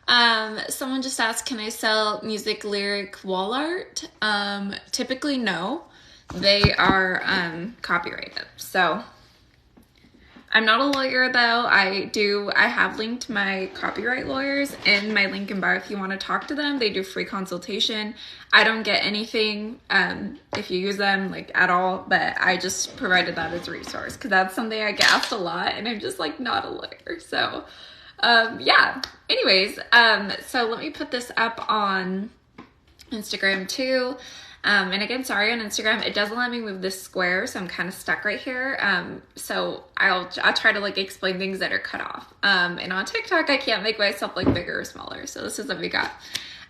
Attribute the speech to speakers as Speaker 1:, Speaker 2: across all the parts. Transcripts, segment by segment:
Speaker 1: Someone just asked, can I sell music lyric wall art? Typically no. They are copyrighted. So I'm not a lawyer though. I have linked my copyright lawyers in my link in bio if you want to talk to them. They do free consultation. I don't get anything if you use them like at all, but I just provided that as a resource because that's something I get asked a lot and I'm just like not a lawyer. So yeah, anyways, so let me put this up on Instagram too. And again, sorry on Instagram, it doesn't let me move this square, so I'm kind of stuck right here. So I'll try to like explain things that are cut off. And on TikTok, I can't make myself like bigger or smaller. So this is what we got.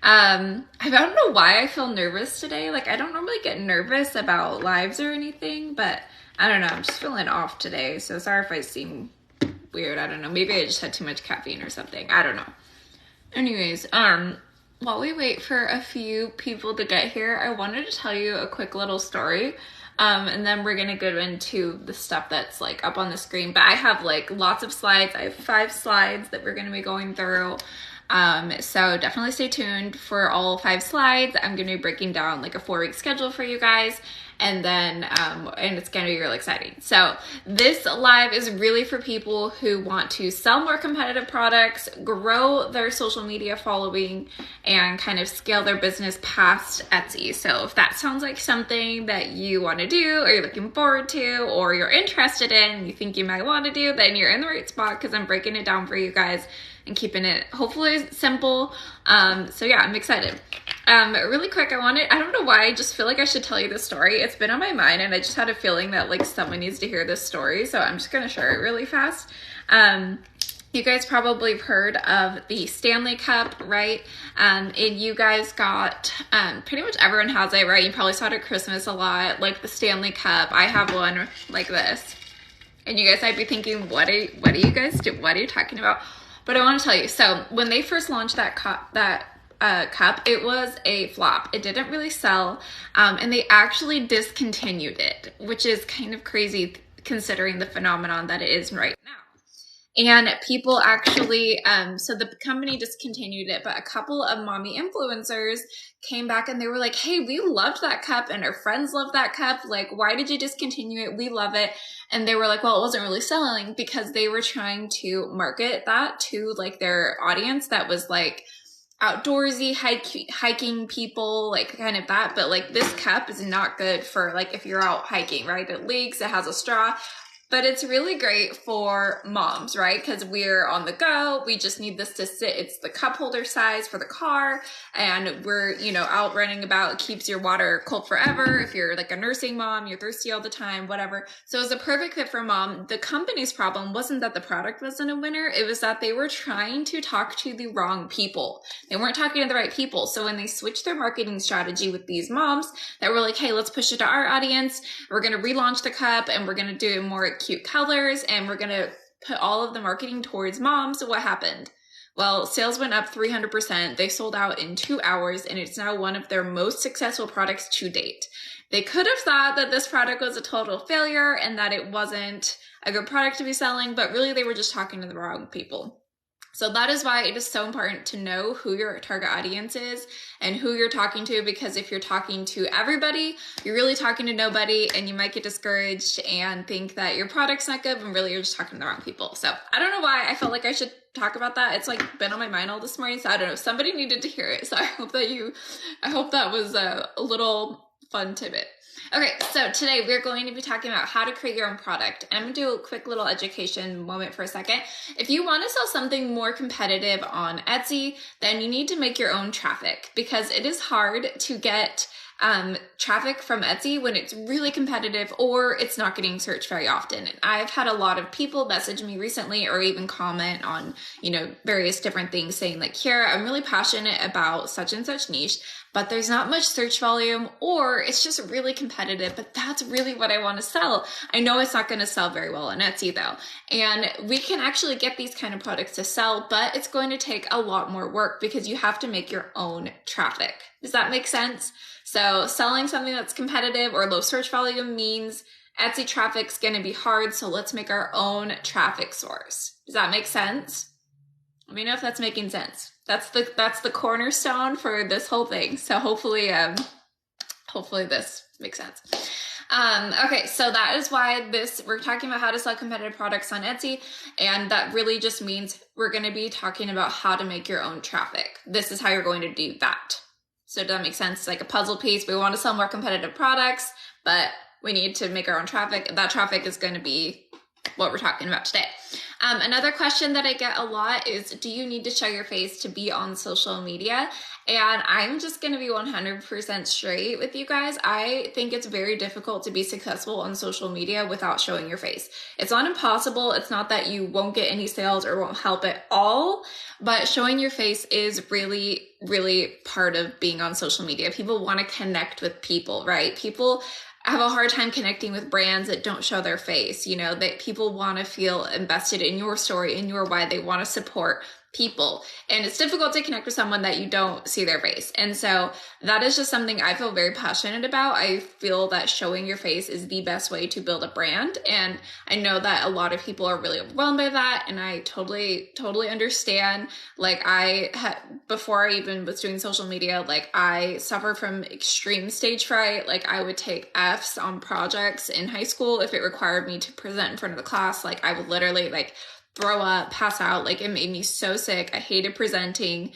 Speaker 1: I don't know why I feel nervous today. Like I don't normally get nervous about lives or anything, but I don't know. I'm just feeling off today. So sorry if I seem weird. I don't know. Maybe I just had too much caffeine or something. I don't know. Anyways, while we wait for a few people to get here, I wanted to tell you a quick little story. And then we're going to go into the stuff that's like up on the screen. But I have like lots of slides. I have 5 slides that we're going to be going through. So definitely stay tuned for all 5 slides. I'm going to be breaking down like a 4-week schedule for you guys. And then, and it's going to be really exciting. So this live is really for people who want to sell more competitive products, grow their social media following, and kind of scale their business past Etsy. So if that sounds like something that you want to do, or you're looking forward to, or you're interested in, you think you might want to do, then you're in the right spot because I'm breaking it down for you guys and keeping it hopefully simple. So yeah, I'm excited. Really quick, I don't know why, I just feel like I should tell you this story. It's been on my mind and I just had a feeling that like someone needs to hear this story. So I'm just gonna share it really fast. You guys probably have heard of the Stanley Cup, right? And you guys got, pretty much everyone has it, right? You probably saw it at Christmas a lot, like the Stanley Cup. I have one like this. And you guys might be thinking, what are you guys do? What are you talking about? But I want to tell you, so when they first launched that cup, it was a flop. It didn't really sell, and they actually discontinued it, which is kind of crazy considering the phenomenon that it is right now. And people actually, so the company discontinued it, but a couple of mommy influencers came back and they were like, hey, we loved that cup and our friends loved that cup. Like, why did you discontinue it? We love it. And they were like, well, it wasn't really selling because they were trying to market that to like their audience that was like outdoorsy, hiking people, like kind of that. But like this cup is not good for like if you're out hiking, right? It leaks, it has a straw. But it's really great for moms, right? Because we're on the go. We just need this to sit. It's the cup holder size for the car. And we're, out running about. It keeps your water cold forever. If you're like a nursing mom, you're thirsty all the time, whatever. So it's a perfect fit for mom. The company's problem wasn't that the product wasn't a winner. It was that they were trying to talk to the wrong people. They weren't talking to the right people. So when they switched their marketing strategy with these moms that were like, hey, let's push it to our audience. We're going to relaunch the cup and we're going to do it more cute colors and we're going to put all of the marketing towards moms. So what happened? Well, sales went up 300%. They sold out in 2 hours and it's now one of their most successful products to date. They could have thought that this product was a total failure and that it wasn't a good product to be selling, but really they were just talking to the wrong people. So that is why it is so important to know who your target audience is and who you're talking to, because if you're talking to everybody, you're really talking to nobody and you might get discouraged and think that your product's not good when really you're just talking to the wrong people. So I don't know why I felt like I should talk about that. It's like been on my mind all this morning. So I don't know, somebody needed to hear it. So I hope that was a little fun tidbit. Okay, so today we're going to be talking about how to create your own product. I'm going to do a quick little education moment for a second. If you want to sell something more competitive on Etsy, then you need to make your own traffic because it is hard to get traffic from Etsy when it's really competitive or it's not getting searched very often. And I've had a lot of people message me recently or even comment on, various different things saying like, Kiara, I'm really passionate about such and such niche, but there's not much search volume or it's just really competitive, but that's really what I want to sell. I know it's not going to sell very well on Etsy though. And we can actually get these kind of products to sell, but it's going to take a lot more work because you have to make your own traffic. Does that make sense? So selling something that's competitive or low search volume means Etsy traffic's going to be hard. So let's make our own traffic source. Does that make sense? Let me know if that's making sense. That's the cornerstone for this whole thing. So hopefully this makes sense. Okay, so that is why we're talking about how to sell competitive products on Etsy. And that really just means we're going to be talking about how to make your own traffic. This is how you're going to do that. So does that make sense? Like a puzzle piece. We want to sell more competitive products, but we need to make our own traffic. That traffic is going to be what we're talking about today. Another question that I get a lot is, do you need to show your face to be on social media? And I'm just going to be 100% straight with you guys. I think it's very difficult to be successful on social media without showing your face. It's not impossible. It's not that you won't get any sales or won't help at all, but showing your face is really, really part of being on social media. People want to connect with people, right? People have a hard time connecting with brands that don't show their face. You know, that people want to feel invested in your story, in your why. They want to support people. And it's difficult to connect with someone that you don't see their face. And so that is just something I feel very passionate about. I feel that showing your face is the best way to build a brand. And I know that a lot of people are really overwhelmed by that. And I totally understand. Like before I even was doing social media, like I suffer from extreme stage fright. Like I would take Fs on projects in high school if it required me to present in front of the class. Like I would literally throw up, pass out. Like it made me so sick. I hated presenting.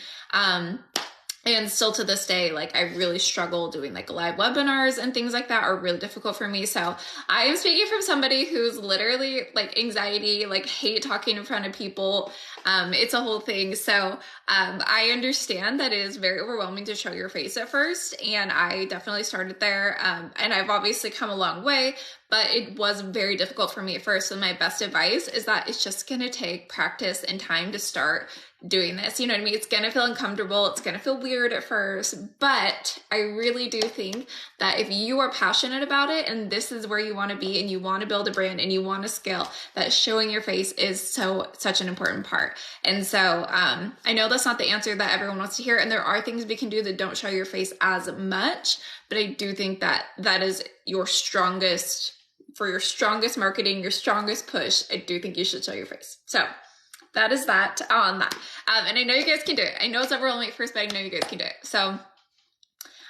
Speaker 1: And still to this day, like I really struggle doing like live webinars and things like that are really difficult for me. So I am speaking from somebody who's literally like anxiety, like hate talking in front of people. It's a whole thing. So I understand that it is very overwhelming to show your face at first. And I definitely started there. And I've obviously come a long way, but it was very difficult for me at first. And my best advice is that it's just going to take practice and time to start doing this. You know what I mean? It's going to feel uncomfortable. It's going to feel weird at first, but I really do think that if you are passionate about it and this is where you want to be and you want to build a brand and you want to scale, that showing your face is such an important part. And so, I know that's not the answer that everyone wants to hear. And there are things we can do that don't show your face as much, but I do think that that is your strongest marketing, your strongest push. I do think you should show your face. So that is that on that. And I know you guys can do it. I know it's overwhelming at first, but I know you guys can do it. So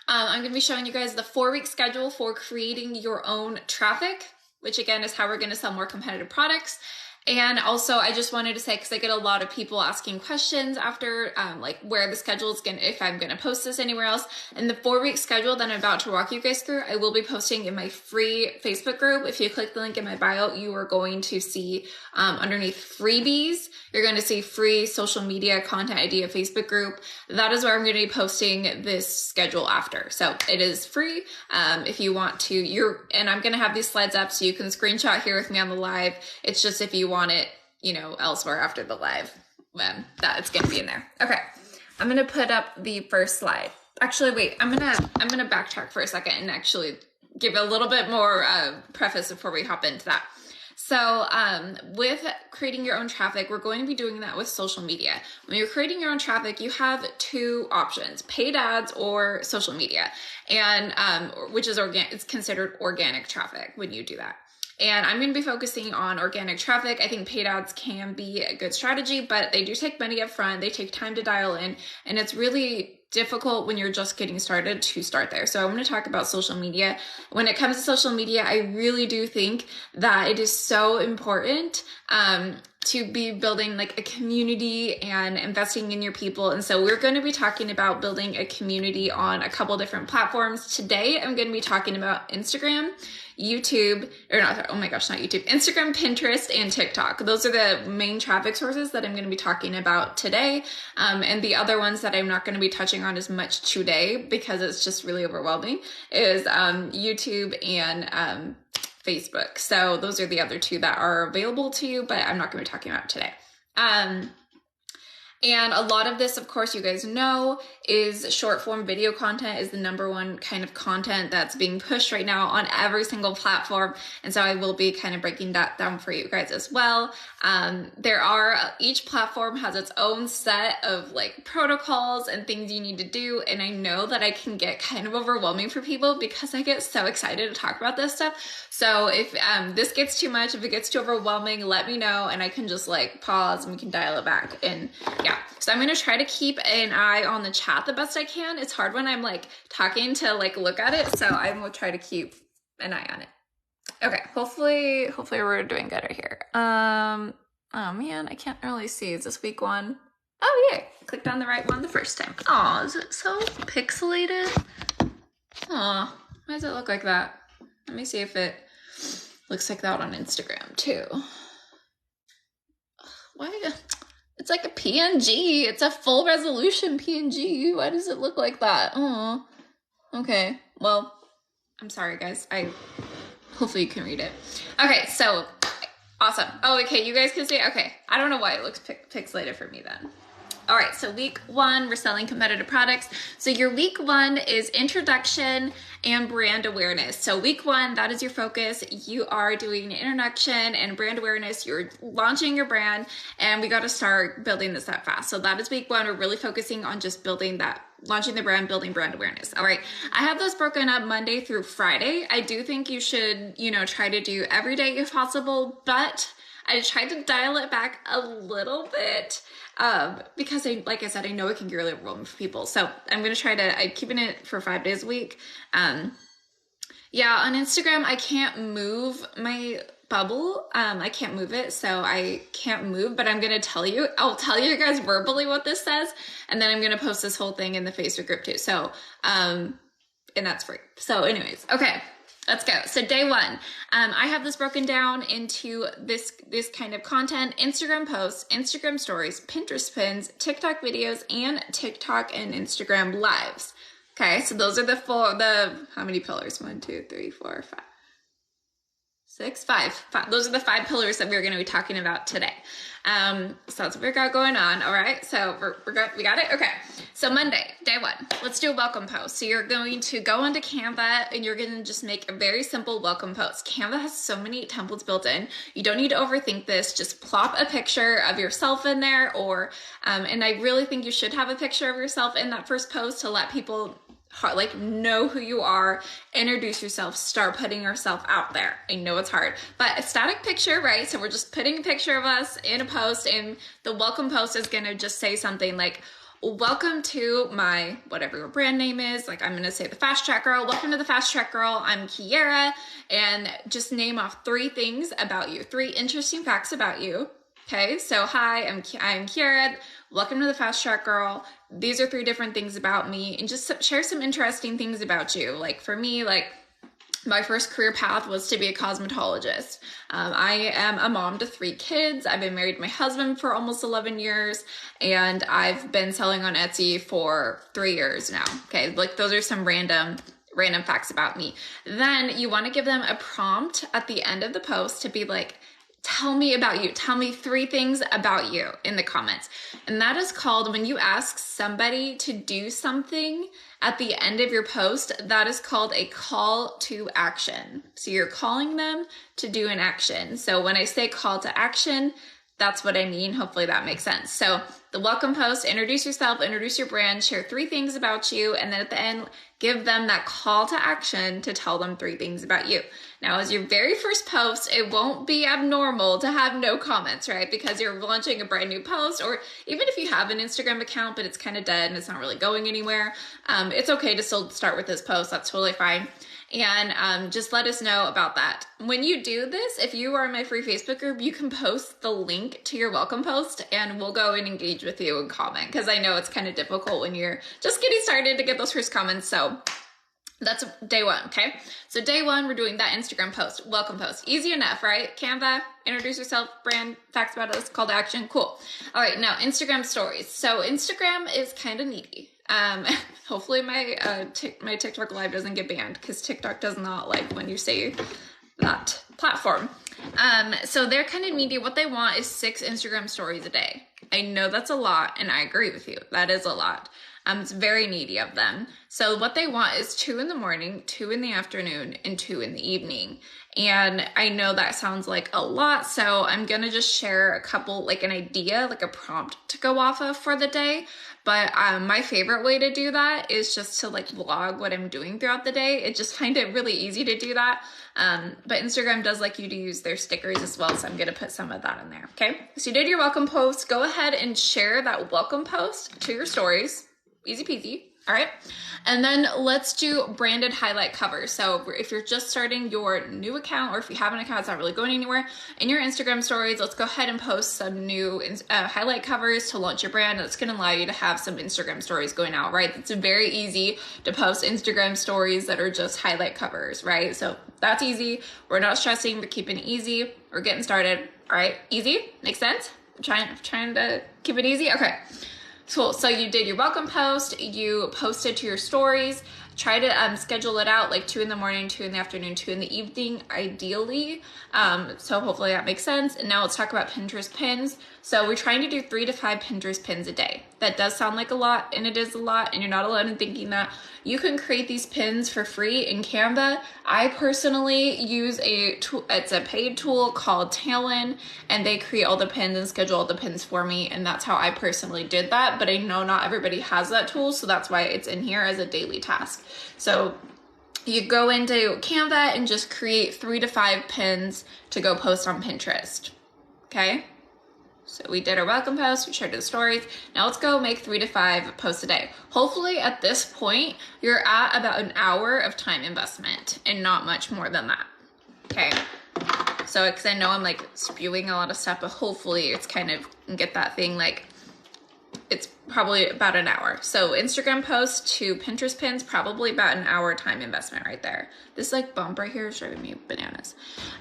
Speaker 1: I'm going to be showing you guys the 4-week schedule for creating your own traffic, which again is how we're going to sell more competitive products. And also, I just wanted to say, because I get a lot of people asking questions after, like where the schedule is going to, if I'm going to post this anywhere else. And the 4-week schedule that I'm about to walk you guys through, I will be posting in my free Facebook group. If you click the link in my bio, you are going to see underneath freebies, you're going to see free social media content idea Facebook group. That is where I'm going to be posting this schedule after. So it is free. If you want to, and I'm going to have these slides up so you can screenshot here with me on the live. It's just if you want it, elsewhere after the live, that it's going to be in there. Okay. I'm going to put up the first slide. Actually, wait, I'm going to backtrack for a second and actually give a little bit more preface before we hop into that. So with creating your own traffic, we're going to be doing that with social media. When you're creating your own traffic, you have 2 options, paid ads or social media, and which is it's considered organic traffic when you do that. And I'm going to be focusing on organic traffic. I think paid ads can be a good strategy, but they do take money up front. They take time to dial in, and it's really difficult when you're just getting started to start there. So I'm going to talk about social media. When it comes to social media, I really do think that it is so important to be building like a community and investing in your people. And so we're going to be talking about building a community on a couple different platforms. Today, I'm going to be talking about Instagram, YouTube, Instagram, Pinterest, and TikTok. Those are the main traffic sources that I'm going to be talking about today. And the other ones that I'm not going to be touching on as much today because it's just really overwhelming is YouTube and Facebook. So those are the other 2 that are available to you, but I'm not going to be talking about today. And a lot of this, of course, you guys know, is short form video content is the #1 kind of content that's being pushed right now on every single platform. And so I will be kind of breaking that down for you guys as well. Each platform has its own set of like protocols and things you need to do. And I know that I can get kind of overwhelming for people because I get so excited to talk about this stuff. So if this gets too much, if it gets too overwhelming, let me know and I can just like pause and we can dial it back. And yeah. yeah, so I'm going to try to keep an eye on the chat the best I can. It's hard when I'm like talking to like look at it. So I will try to keep an eye on it. Okay. Hopefully we're doing good right here. Oh man, I can't really see. Is this week 1? Oh yeah, clicked on the right one the first time. Oh, is it so pixelated? Oh, why does it look like that? Let me see if it looks like that on Instagram too. Why? It's like a PNG. It's a full resolution PNG. Why does it look like that? Oh, okay. Well, I'm sorry, guys. Hopefully you can read it. Okay, so awesome. Oh, okay. You guys can see it? Okay. I don't know why it looks pixelated for me then. All right, so week 1, we're selling competitive products. So your week 1 is introduction and brand awareness. So week 1, that is your focus. You are doing introduction and brand awareness. You're launching your brand, and we got to start building this up fast. So that is week 1. We're really focusing on just building that, launching the brand, building brand awareness. All right, I have those broken up Monday through Friday. I do think you should, try to do every day if possible, but I tried to dial it back a little bit because like I said, I know it can get really overwhelming for people. So I'm going to I'm keeping it for 5 days a week. Yeah, on Instagram, I can't move my bubble. I can't move it, so I can't move, but I'm going to tell you, I'll tell you guys verbally what this says, and then I'm going to post this whole thing in the Facebook group too. So, and that's free. So anyways, okay. Let's go. So day 1, I have this broken down into this kind of content: Instagram posts, Instagram stories, Pinterest pins, TikTok videos, and TikTok and Instagram lives. Okay. So those are how many pillars? 1, 2, 3, 4, 5. 6, 5. Those are the 5 pillars that we're going to be talking about today. So that's what we got going on. All right. So we got it. Okay. So Monday, day 1, let's do a welcome post. So you're going to go onto Canva and you're going to just make a very simple welcome post. Canva has so many templates built in. You don't need to overthink this. Just plop a picture of yourself in there, and I really think you should have a picture of yourself in that first post to let people know who you are, introduce yourself, start putting yourself out there. I know it's hard, but a static picture, right? So we're just putting a picture of us in a post, and the welcome post is going to just say something like, welcome to my, whatever your brand name is. Like I'm going to say the Fast Track Girl. Welcome to the Fast Track Girl. I'm Kiera, and just name off 3 things about you, 3 interesting facts about you. Okay, so hi, I'm Kiera. Welcome to the Fast Track Girl. These are 3 different things about me, and just share some interesting things about you. Like for me, my first career path was to be a cosmetologist. I am a mom to 3 kids. I've been married to my husband for almost 11 years, and I've been selling on Etsy for 3 years now. Okay, those are some random facts about me. Then you want to give them a prompt at the end of the post to be like, tell me about you. Tell me 3 things about you in the comments. And that is called, when you ask somebody to do something at the end of your post, that is called a call to action. So you're calling them to do an action. So when I say call to action, that's what I mean. Hopefully that makes sense. So the welcome post, introduce yourself, introduce your brand, share 3 things about you, and then at the end, give them that call to action to tell them 3 things about you. Now, as your very first post, it won't be abnormal to have no comments, right? Because you're launching a brand new post, or even if you have an Instagram account, but it's kind of dead and it's not really going anywhere, it's okay to still start with this post. That's totally fine. And just let us know about that. When you do this, if you are in my free Facebook group, you can post the link to your welcome post and we'll go and engage with you and comment, because I know it's kind of difficult when you're just getting started to get those first comments. So that's day 1, okay? So day 1, we're doing that Instagram post, welcome post. Easy enough, right? Canva, introduce yourself, brand, facts about us, call to action, cool. All right, now Instagram stories. So Instagram is kind of needy. Hopefully my TikTok live doesn't get banned, because TikTok does not like when you say that platform. So they're kind of needy. What they want is 6 Instagram stories a day. I know that's a lot, and I agree with you. That is a lot. It's very needy of them. So what they want is 2 in the morning, 2 in the afternoon, and 2 in the evening. And I know that sounds like a lot, so I'm going to just share a couple, like an idea, like a prompt to go off of for the day. But my favorite way to do that is just to like vlog what I'm doing throughout the day. I just find it really easy to do that. But Instagram does like you to use their stickers as well, so I'm going to put some of that in there. Okay, so you did your welcome post. Go ahead and share that welcome post to your stories. Easy peasy. All right. And then let's do branded highlight covers. So if you're just starting your new account, or if you have an account that's not really going anywhere, in your Instagram stories, let's go ahead and post some new highlight covers to launch your brand. That's going to allow you to have some Instagram stories going out, right? It's very easy to post Instagram stories that are just highlight covers, right? So that's easy. We're not stressing. We're keeping it easy. We're getting started. All right. Easy. Makes sense? I'm trying to keep it easy. Okay. Cool. So you did your welcome post, you posted to your stories, try to schedule it out like 2 in the morning, 2 in the afternoon, 2 in the evening, ideally. So hopefully that makes sense. And now let's talk about Pinterest pins. So we're trying to do 3 to 5 Pinterest pins a day. That does sound like a lot, and it is a lot, and you're not alone in thinking that. You can create these pins for free in Canva. I personally use a tool, it's a paid tool called Talon, and they create all the pins and schedule all the pins for me, and that's how I personally did that. But I know not everybody has that tool, so that's why it's in here as a daily task. So you go into Canva and just create 3 to 5 pins to go post on Pinterest. Okay? So we did our welcome post, we shared the stories. Now let's go make 3 to 5 posts a day. Hopefully at this point, you're at about an hour of time investment and not much more than that. Okay. So, because I know I'm like spewing a lot of stuff, but hopefully it's kind of get that thing like, it's probably about an hour. So Instagram post to Pinterest pins, probably about an hour time investment right there. This like bump right here is driving me bananas.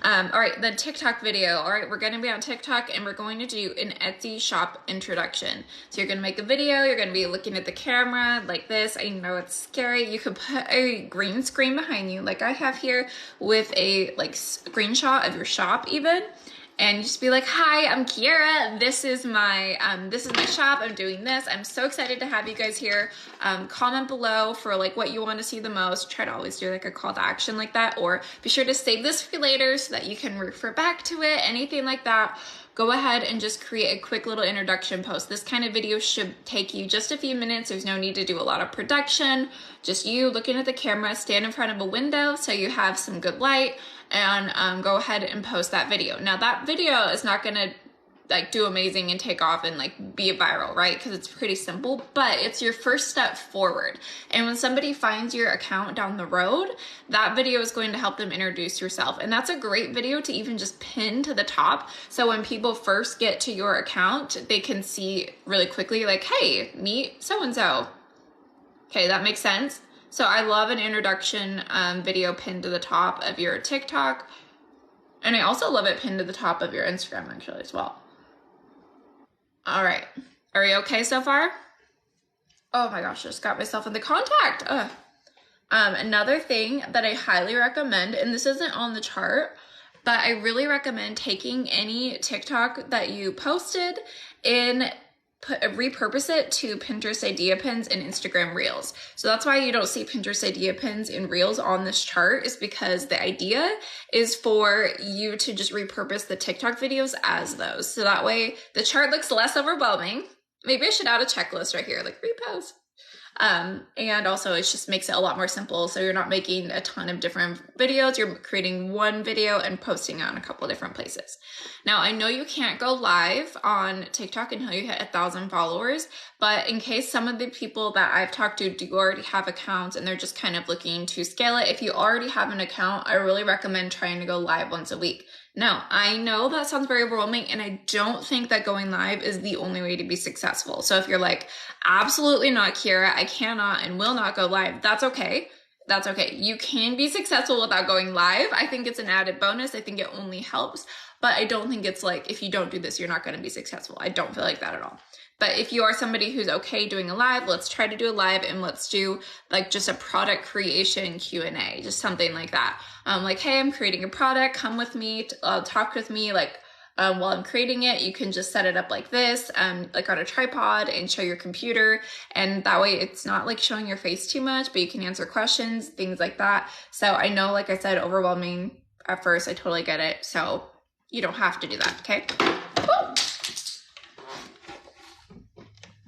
Speaker 1: All right, the TikTok video. All right, we're gonna be on TikTok and we're going to do an Etsy shop introduction. So you're gonna make a video, you're gonna be looking at the camera like this. I know it's scary. You could put a green screen behind you like I have here with a like screenshot of your shop even. And just be like, hi, I'm Kiera. This is my shop. I'm doing this. I'm so excited to have you guys here. Comment below for like what you want to see the most. Try to always do like a call to action like that, or be sure to save this for later so that you can refer back to it, anything like that. Go ahead and just create a quick little introduction post. This kind of video should take you just a few minutes. There's no need to do a lot of production. Just you looking at the camera, stand in front of a window so you have some good light, and go ahead and post that video. Now that video is not gonna like do amazing and take off and like be viral, right? Because it's pretty simple, but it's your first step forward. And when somebody finds your account down the road, that video is going to help them introduce yourself. And that's a great video to even just pin to the top. So when people first get to your account, they can see really quickly like, hey, meet so-and-so. Okay, that makes sense. So I love an introduction video pinned to the top of your TikTok. And I also love it pinned to the top of your Instagram actually as well. All right, are you okay so far? Oh my gosh, just got myself in the contact. Ugh. Another thing that I highly recommend, and this isn't on the chart, but I really recommend taking any TikTok that you posted and repurpose it to Pinterest idea pins and Instagram reels. So that's why you don't see Pinterest idea pins and reels on this chart, is because the idea is for you to just repurpose the TikTok videos as those. So that way the chart looks less overwhelming. Maybe I should add a checklist right here, like repost. And also it just makes it a lot more simple. So you're not making a ton of different videos. You're creating one video and posting it on a couple of different places. Now, I know you can't go live on TikTok until you hit 1,000 followers, but in case some of the people that I've talked to do already have accounts and they're just kind of looking to scale it, if you already have an account, I really recommend trying to go live once a week. Now, I know that sounds very overwhelming, and I don't think that going live is the only way to be successful. So if you're like, absolutely not, Kiera, I cannot and will not go live, that's okay. That's okay. You can be successful without going live. I think it's an added bonus. I think it only helps, but I don't think it's like, if you don't do this, you're not going to be successful. I don't feel like that at all. But if you are somebody who's okay doing a live, let's try to do a live, and let's do like just a product creation Q&A, just something like that. Like, hey, I'm creating a product, come with me, talk with me, like while I'm creating it. You can just set it up like this, like on a tripod, and show your computer. And that way it's not like showing your face too much, but you can answer questions, things like that. So I know, like I said, overwhelming at first. I totally get it. So you don't have to do that, okay? Woo!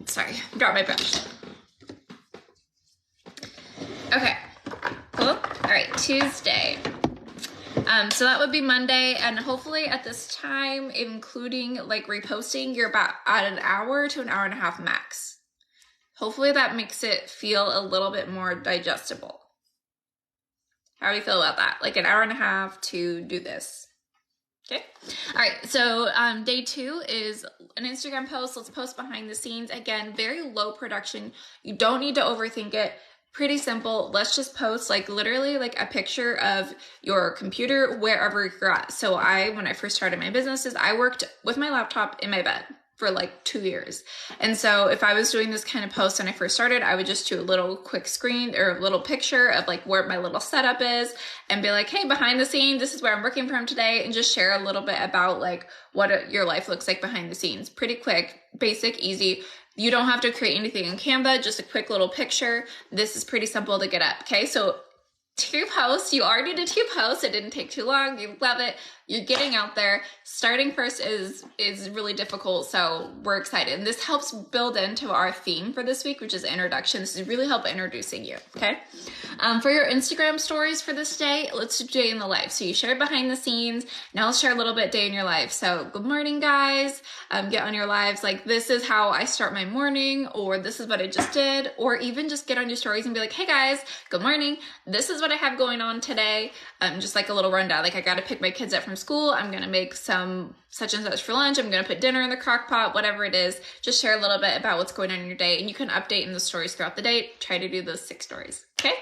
Speaker 1: Sorry, dropped my brush. Okay, cool. All right, Tuesday. So that would be Monday, and hopefully at this time, including like reposting, you're about at an hour to an hour and a half max. Hopefully that makes it feel a little bit more digestible. How do you feel about that? Like an hour and a half to do this. Okay. All right. So day 2 is an Instagram post. Let's post behind the scenes. Again, very low production. You don't need to overthink it. Pretty simple. Let's just post like literally like a picture of your computer wherever you're at. So when I first started my businesses, I worked with my laptop in my bed for like 2 years. And so if I was doing this kind of post when I first started, I would just do a little quick screen or a little picture of like where my little setup is and be like, hey, behind the scenes, this is where I'm working from today, and just share a little bit about like what your life looks like behind the scenes. Pretty quick, basic, easy. You don't have to create anything in Canva, just a quick little picture. This is pretty simple to get up, okay? So 2 posts, you already did 2 posts. It didn't take too long. You love it. You're getting out there. Starting first is really difficult, so we're excited. And this helps build into our theme for this week, which is introduction. This is really help introducing you, okay? For your Instagram stories for this day, let's do day in the life. So you shared behind the scenes. Now let's share a little bit day in your life. So good morning, guys. Get on your lives. Like, this is how I start my morning, or this is what I just did, or even just get on your stories and be like, hey guys, good morning. This is what I have going on today. Just like a little rundown. Like, I got to pick my kids up from school. I'm going to make some such and such for lunch. I'm going to put dinner in the crock pot, whatever it is. Just share a little bit about what's going on in your day, and you can update in the stories throughout the day. Try to do those 6 stories. Okay.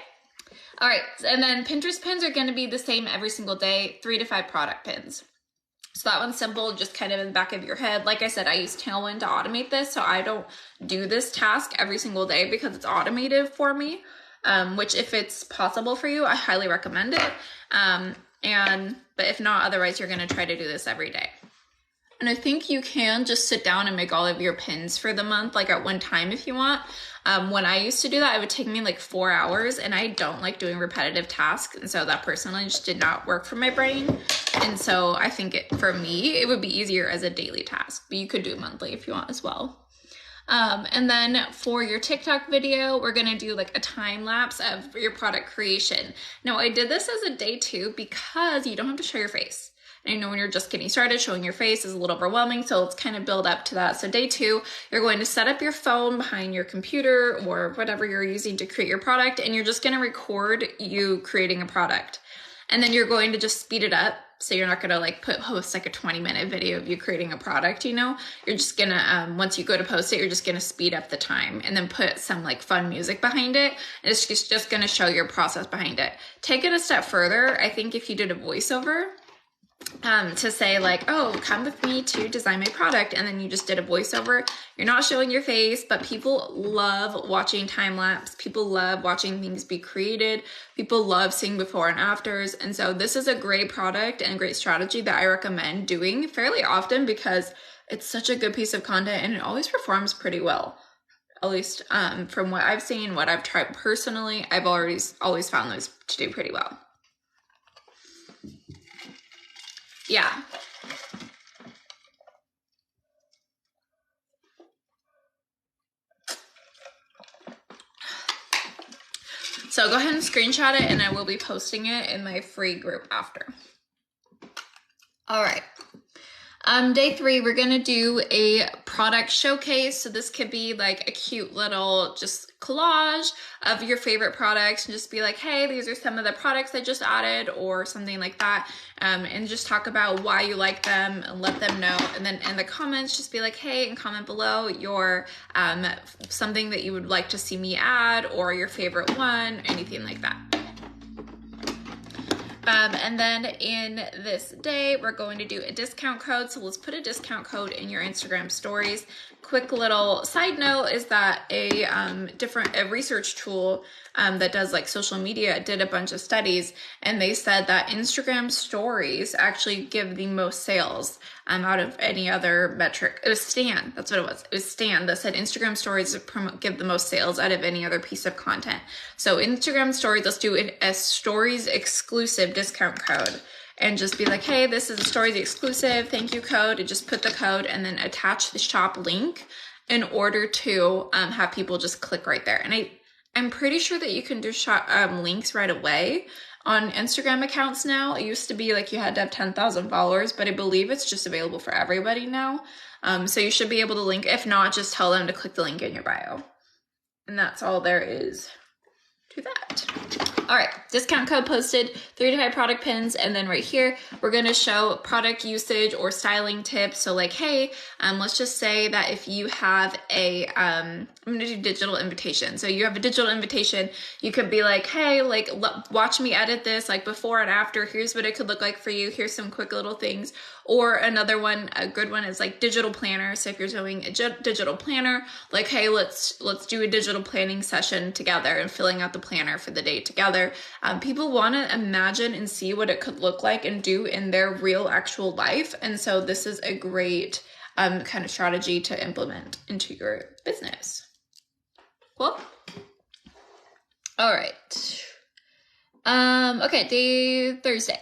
Speaker 1: All right. And then Pinterest pins are going to be the same every single day, 3 to 5 product pins. So that one's simple, just kind of in the back of your head. Like I said, I use Tailwind to automate this, so I don't do this task every single day because it's automated for me, which if it's possible for you, I highly recommend it. But if not, otherwise you're going to try to do this every day. And I think you can just sit down and make all of your pins for the month, like at one time if you want. When I used to do that, it would take me like 4 hours, and I don't like doing repetitive tasks. And so that personally just did not work for my brain. And so I think for me, it would be easier as a daily task, but you could do it monthly if you want as well. And then for your TikTok video, we're going to do like a time lapse of your product creation. Now, I did this as a day 2 because you don't have to show your face. And I know when you're just getting started, showing your face is a little overwhelming, so let's kind of build up to that. So day 2, you're going to set up your phone behind your computer or whatever you're using to create your product, and you're just going to record you creating a product. And then you're going to just speed it up. So you're not going to like post like a 20-minute video of you creating a product, you know? You're just going to, once you go to post it, you're just going to speed up the time and then put some like fun music behind it. And it's just going to show your process behind it. Take it a step further. I think if you did a voiceover, to say like, oh, come with me to design my product, and then you just did a voiceover, you're not showing your face, but people love watching time lapse. People love watching things be created. People love seeing before and afters. And so this is a great product and great strategy that I recommend doing fairly often because it's such a good piece of content and it always performs pretty well. At least from what I've seen, what I've tried personally, I've always found those to do pretty well. Yeah. So go ahead and screenshot it, and I will be posting it in my free group after. All right. Day 3, we're going to do a product showcase. So this could be like a cute little just collage of your favorite products and just be like, hey, these are some of the products I just added or something like that. And just talk about why you like them and let them know. And then in the comments, just be like, hey, and comment below your something that you would like to see me add or your favorite one, anything like that. And then in this day, we're going to do a discount code. So let's put a discount code in your Instagram stories. quick little side note is that a research tool that does like social media did a bunch of studies, and they said that Instagram stories actually give the most sales out of any other metric. It was Stan, that's what it was. It was Stan that said Instagram stories give the most sales out of any other piece of content. So Instagram stories, let's do a stories exclusive discount code. And just be like, hey, this is a stories exclusive, thank you code, and just put the code and then attach the shop link in order to have people just click right there. And I'm pretty sure that you can do shop links right away on Instagram accounts now. It used to be like you had to have 10,000 followers, but I believe it's just available for everybody now. So you should be able to link. If not, just tell them to click the link in your bio. And that's all there is to that. All right, discount code posted, 3 to 5 product pins, and then right here, we're gonna show product usage or styling tips. So like, hey, let's just say that if you have a, I'm gonna do digital invitation. So you have a digital invitation, you could be like, hey, like watch me edit this, like before and after, here's what it could look like for you, here's some quick little things. Or another one, a good one is like digital planner. So if you're doing a digital planner, like, hey, let's do a digital planning session together and filling out the planner for the day together. People want to imagine and see what it could look like and do in their real actual life. And so this is a great kind of strategy to implement into your business. Cool. All right. Okay, Thursday.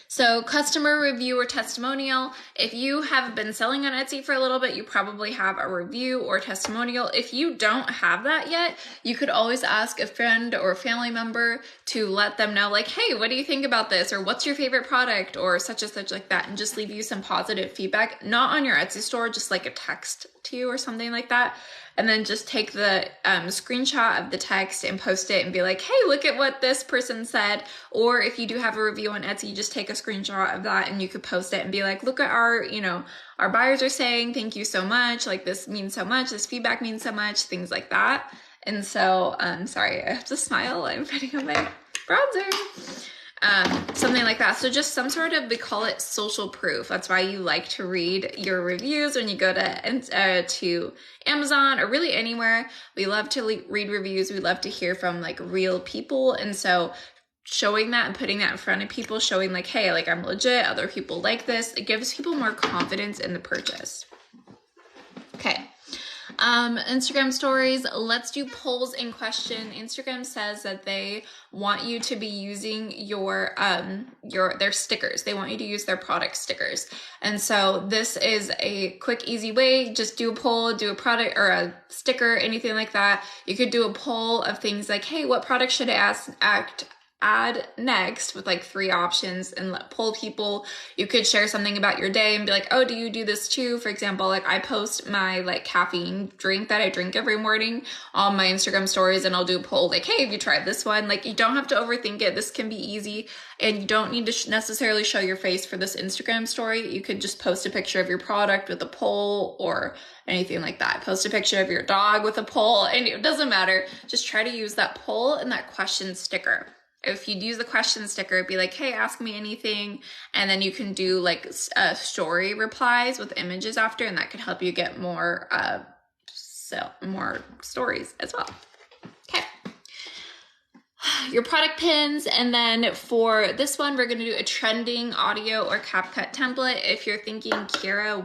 Speaker 1: So customer review or testimonial. If you have been selling on Etsy for a little bit, you probably have a review or testimonial. If you don't have that yet, you could always ask a friend or a family member to let them know like, hey, what do you think about this? Or what's your favorite product? Or such and such like that. And just leave you some positive feedback, not on your Etsy store, just like a text to you or something like that. And then just take the screenshot of the text and post it and be like, hey, look at what this person said. Or if you do have a review on Etsy, just take a screenshot of that and you could post it and be like, look at our buyers are saying, thank you so much. Like this means so much. This feedback means so much, things like that. And so, sorry, I have to smile. I'm putting on my bronzer. Something like that. So just some sort of, we call it social proof. That's why you like to read your reviews when you go to Amazon or really anywhere. We love to read reviews. We love to hear from like real people. And so showing that and putting that in front of people, showing like, hey, like I'm legit, other people like this, it gives people more confidence in the purchase. Okay. Instagram stories, let's do polls in question. Instagram says that they want you to be using their stickers. They want you to use their product stickers. And so this is a quick, easy way. Just do a poll, do a product or a sticker, anything like that. You could do a poll of things like, hey, what product should I add next with like 3 options and poll people. You could share something about your day and be like, oh, do you do this too? For example, like I post my like caffeine drink that I drink every morning on my Instagram stories and I'll do a poll like, hey, have you tried this one? Like you don't have to overthink it. This can be easy and you don't need to necessarily show your face for this Instagram story. You could just post a picture of your product with a poll or anything like that. Post a picture of your dog with a poll and it doesn't matter. Just try to use that poll and that question sticker. If you use the question sticker, it'd be like, hey, ask me anything. And then you can do like story replies with images after, and that could help you get more stories as well. Okay. Your product pins. And then for this one, we're going to do a trending audio or CapCut template. If you're thinking, Kira,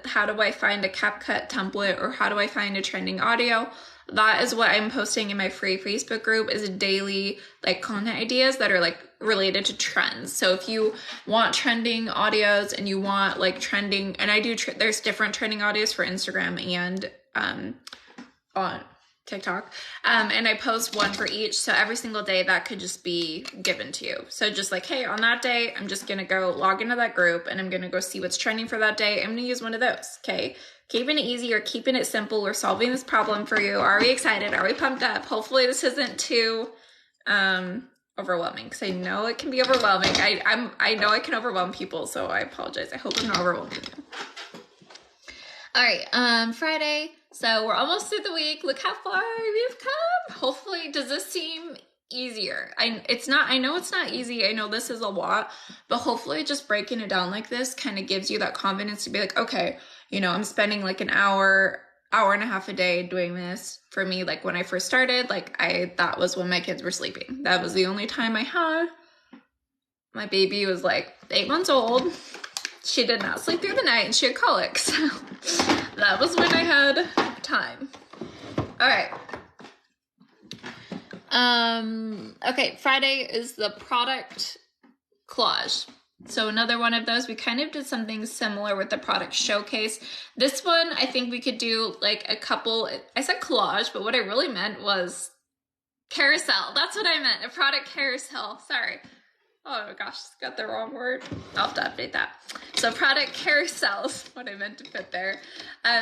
Speaker 1: how do I find a CapCut template or how do I find a trending audio? That is what I'm posting in my free Facebook group is daily like content ideas that are like related to trends. So if you want trending audios and you want like trending, and I do, there's different trending audios for Instagram and on TikTok. And I post one for each. So every single day that could just be given to you. So just like, hey, on that day, I'm just going to go log into that group and I'm going to go see what's trending for that day. I'm going to use one of those. Okay. Keeping it easy or keeping it simple or solving this problem for you. Are we excited? Are we pumped up? Hopefully this isn't too overwhelming because I know it can be overwhelming. I know I can overwhelm people, so I apologize. I hope I'm not overwhelming you. All right, Friday. So we're almost through the week. Look how far we've come. Hopefully, does this seem easier. I know it's not easy. I know this is a lot, but hopefully just breaking it down like this kind of gives you that confidence to be like, okay, you know, I'm spending like an hour and a half a day doing this. For me, like when I first started, like that was when my kids were sleeping. That was the only time I had. My baby was like 8 months old. She did not sleep through the night and she had colic. So that was when I had time. All right. Okay, Friday is the product collage. So another one of those, we kind of did something similar with the product showcase. This one, I think we could do like a couple, I said collage, but what I really meant was carousel. That's what I meant, a product carousel, sorry. Oh my gosh, got the wrong word. I'll have to update that. So product carousels, what I meant to put there.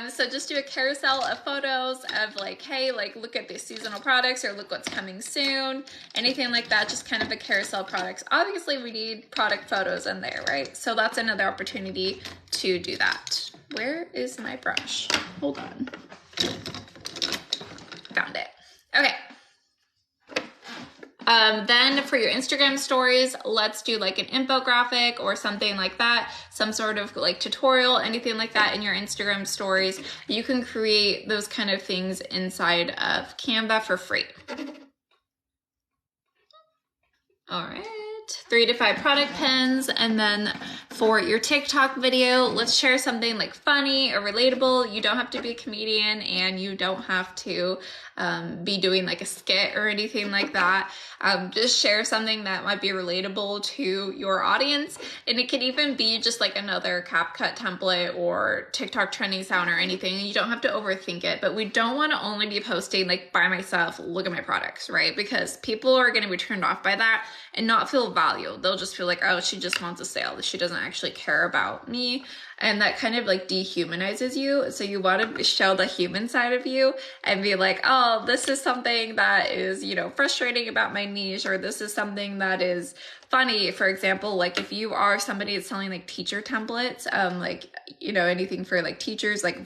Speaker 1: So just do a carousel of photos of like, hey, like look at these seasonal products or look what's coming soon. Anything like that, just kind of a carousel products. Obviously we need product photos in there, right? So that's another opportunity to do that. Where is my brush? Hold on. Found it. Okay. Then for your Instagram stories, let's do like an infographic or something like that, some sort of like tutorial, anything like that in your Instagram stories. You can create those kind of things inside of Canva for free. All right, 3 to 5 product pins. And then for your TikTok video, let's share something like funny or relatable. You don't have to be a comedian and you don't have to be doing like a skit or anything like that. Just share something that might be relatable to your audience. And it could even be just like another CapCut template or TikTok trending sound or anything. You don't have to overthink it, but we don't want to only be posting like by myself, look at my products, right? Because people are going to be turned off by that and not feel valued. They'll just feel like, oh, she just wants a sale. She doesn't actually care about me. And that kind of like dehumanizes you. So you want to show the human side of you and be like, oh, this is something that is, you know, frustrating about my niche, or this is something that is funny. For example, like if you are somebody that's selling like teacher templates, like, you know, anything for like teachers, like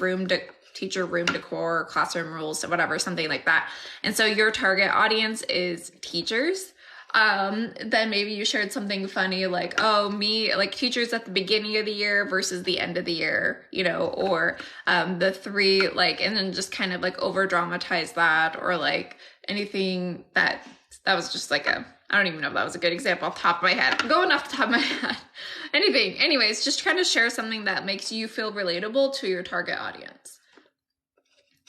Speaker 1: teacher room decor, classroom rules, whatever, something like that. And so your target audience is teachers. Then maybe you shared something funny like, oh, like teachers at the beginning of the year versus the end of the year, you know, or the 3, like, and then just kind of like over dramatize that, or like anything that was just like I don't even know if that was a good example off the top of my head. I'm going off the top of my head. Anyways, just trying to share something that makes you feel relatable to your target audience.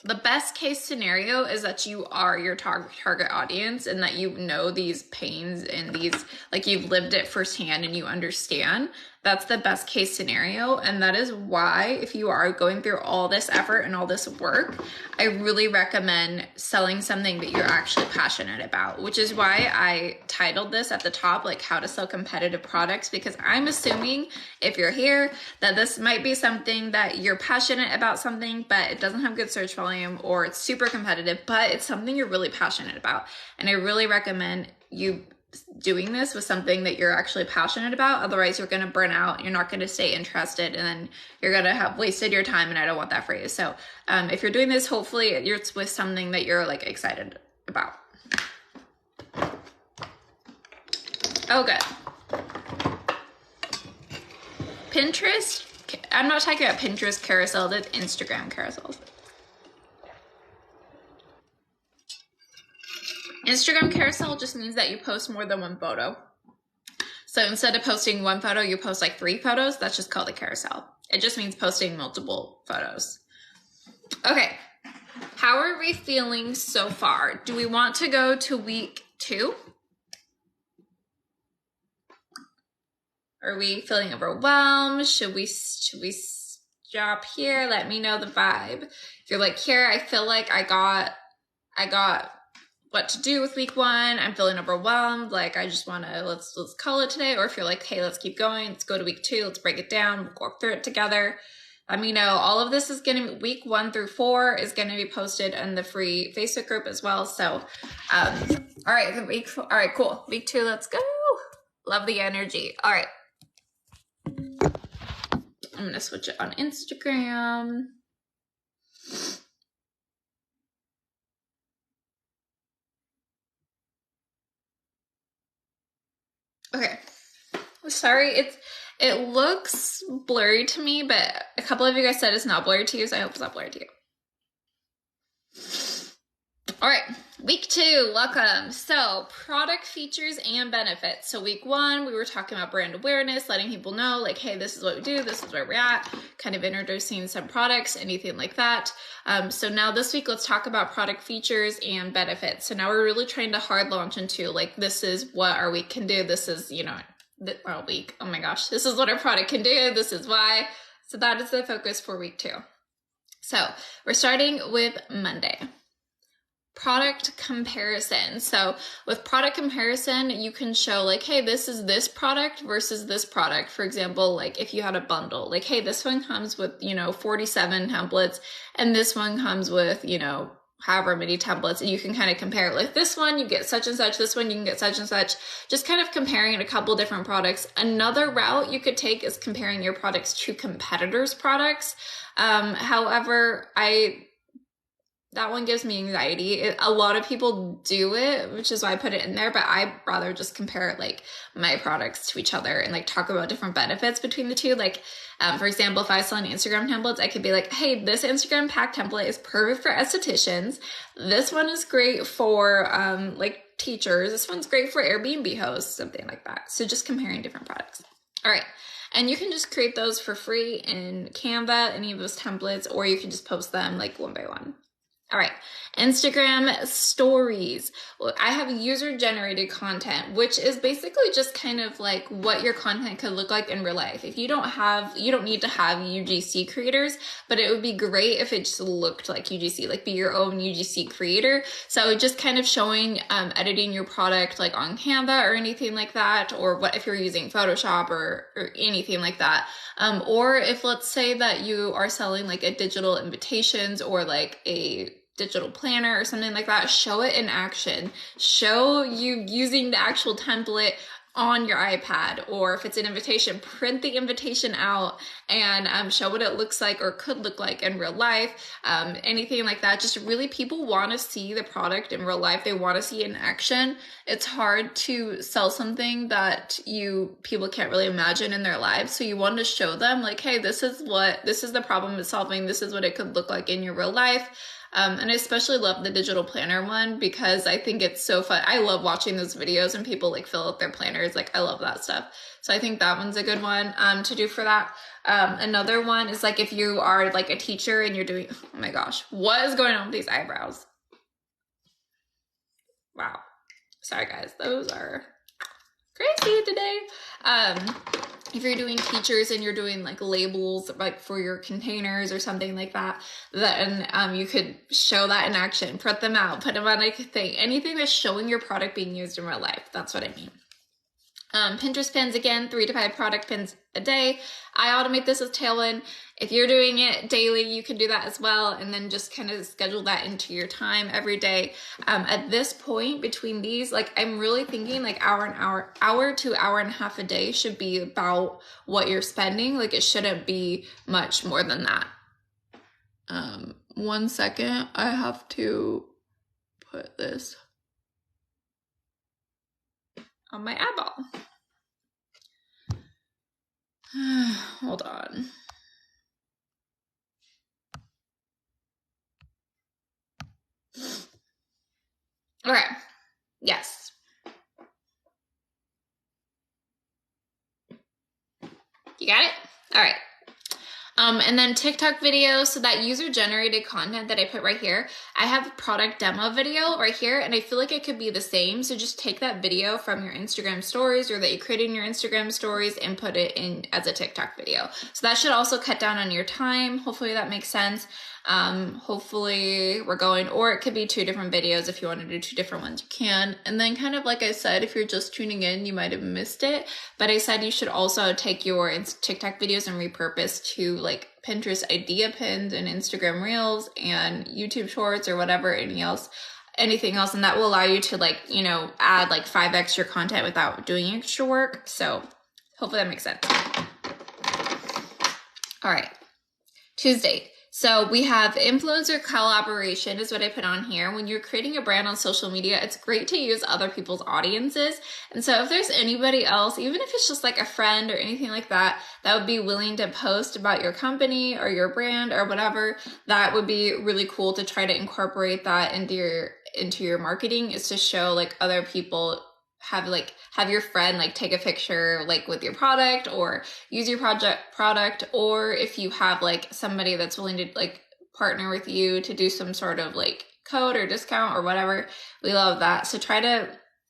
Speaker 1: The best case scenario is that you are your target audience and that you know these pains and these, like you've lived it firsthand and you understand. That's the best case scenario. And that is why if you are going through all this effort and all this work, I really recommend selling something that you're actually passionate about, which is why I titled this at the top, like how to sell competitive products, because I'm assuming if you're here that this might be something that you're passionate about something, but it doesn't have good search volume or it's super competitive, but it's something you're really passionate about. And I really recommend you doing this with something that you're actually passionate about. Otherwise you're going to burn out, you're not going to stay interested, and then you're going to have wasted your time, and I don't want that for you. So if you're doing this, hopefully it's with something that you're like excited about. Oh, good. Pinterest, I'm not talking about Pinterest carousel, that's Instagram carousels. Instagram carousel just means that you post more than one photo. So instead of posting one photo, you post like 3 photos. That's just called a carousel. It just means posting multiple photos. Okay, how are we feeling so far? Do we want to go to week 2? Are we feeling overwhelmed? Should we stop here? Let me know the vibe. If you're like, here, I feel like I got what to do with week 1. I'm feeling overwhelmed. Like I just want to, let's call it today. Or if you're like, hey, let's keep going. Let's go to week 2. Let's break it down. We'll go through it together. Let me know. All of this is going to be week 1 through 4 is going to be posted in the free Facebook group as well. So, all right, all right, cool. Week 2, let's go. Love the energy. All right. I'm going to switch it on Instagram. Okay. Sorry, it looks blurry to me, but a couple of you guys said it's not blurry to you, so I hope it's not blurry to you. All right, week 2, welcome. So product features and benefits. So week 1, we were talking about brand awareness, letting people know like, hey, this is what we do, this is where we're at, kind of introducing some products, anything like that. So now this week, let's talk about product features and benefits. So now we're really trying to hard launch into like, this is what our week can do. This is, you know, our week. Oh my gosh, this is what our product can do. This is why. So that is the focus for week 2. So we're starting with Monday. Product comparison. So with product comparison, you can show like, hey, this is this product versus this product. For example, like if you had a bundle, like, hey, this one comes with, 47 templates and this one comes with, however many templates, and you can kind of compare like this one, you get such and such, this one, you can get such and such, just kind of comparing a couple different products. Another route you could take is comparing your products to competitors' products. However, that one gives me anxiety. A lot of people do it, which is why I put it in there, but I'd rather just compare like my products to each other and like talk about different benefits between the two. Like, for example, if I sell an Instagram templates, I could be like, hey, this Instagram pack template is perfect for estheticians. This one is great for like teachers. This one's great for Airbnb hosts, something like that. So just comparing different products. All right. And you can just create those for free in Canva, any of those templates, or you can just post them like one by one. All right, Instagram stories. Well, I have user-generated content, which is basically just kind of like what your content could look like in real life. If you don't need to have UGC creators, but it would be great if it just looked like UGC, like be your own UGC creator. So just kind of showing, editing your product like on Canva or anything like that, or what if you're using Photoshop or anything like that. Or if let's say that you are selling like a digital invitations or like a digital planner or something like that, show it in action. Show you using the actual template on your iPad, or if it's an invitation, print the invitation out and show what it looks like or could look like in real life, anything like that. Just really, people want to see the product in real life. They want to see it in action. It's hard to sell something that people can't really imagine in their lives. So you want to show them like, hey, this is the problem it's solving. This is what it could look like in your real life. And I especially love the digital planner one because I think it's so fun. I love watching those videos and people like fill out their planners. Like I love that stuff. So I think that one's a good one to do for that. Another one is like if you are like a teacher and you're doing, oh my gosh, what is going on with these eyebrows? Wow. Sorry guys, those are crazy today. If you're doing teachers and you're doing like labels like for your containers or something like that, then you could show that in action, print them out, put them on a thing, anything that's showing your product being used in real life. That's what I mean. Pinterest pins, again, 3 to 5 product pins a day. I automate this with Tailwind. If you're doing it daily, you can do that as well, and then just kind of schedule that into your time every day. At this point between these, like I'm really thinking like hour to hour and a half a day should be about what you're spending. Like it shouldn't be much more than that. 1 second, I have to put this on my eyeball. Hold on. Okay. Yes. You got it? All right. And then TikTok videos, so that user-generated content that I put right here, I have a product demo video right here, and I feel like it could be the same. So just take that video from your Instagram stories or that you created in your Instagram stories and put it in as a TikTok video. So that should also cut down on your time. Hopefully that makes sense. Hopefully we're going, or it could be 2 different videos. If you want to do 2 different ones, you can. And then kind of like I said, if you're just tuning in, you might have missed it, but I said you should also take your TikTok videos and repurpose to like Pinterest idea pins and Instagram reels and YouTube shorts or whatever, anything else. And that will allow you to like, add like 5x your content without doing extra work. So hopefully that makes sense. All right. Tuesday. So we have influencer collaboration is what I put on here. When you're creating a brand on social media, it's great to use other people's audiences. And so if there's anybody else, even if it's just like a friend or anything like that, that would be willing to post about your company or your brand or whatever, that would be really cool to try to incorporate that into your marketing, is to show like other people, have your friend like take a picture like with your product or use your product, or if you have like somebody that's willing to like partner with you to do some sort of like code or discount or whatever, we love that. So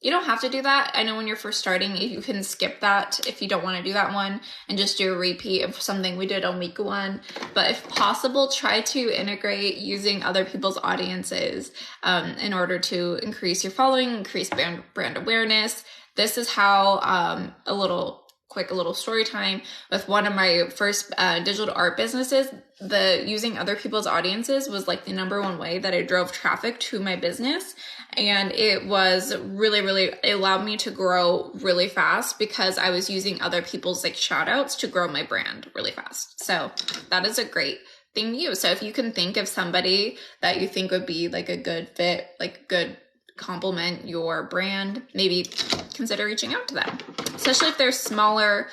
Speaker 1: you don't have to do that. I know when you're first starting, you can skip that if you don't want to do that one and just do a repeat of something we did on week 1. But if possible, try to integrate using other people's audiences in order to increase your following, increase brand awareness. This is how a little story time with one of my first digital art businesses. Using other people's audiences was like the #1 way that I drove traffic to my business. And it was really, it allowed me to grow really fast because I was using other people's like shout outs to grow my brand really fast. So that is a great thing to use. So if you can think of somebody that you think would be like a good fit, like good complement your brand, maybe consider reaching out to them, especially if they're smaller.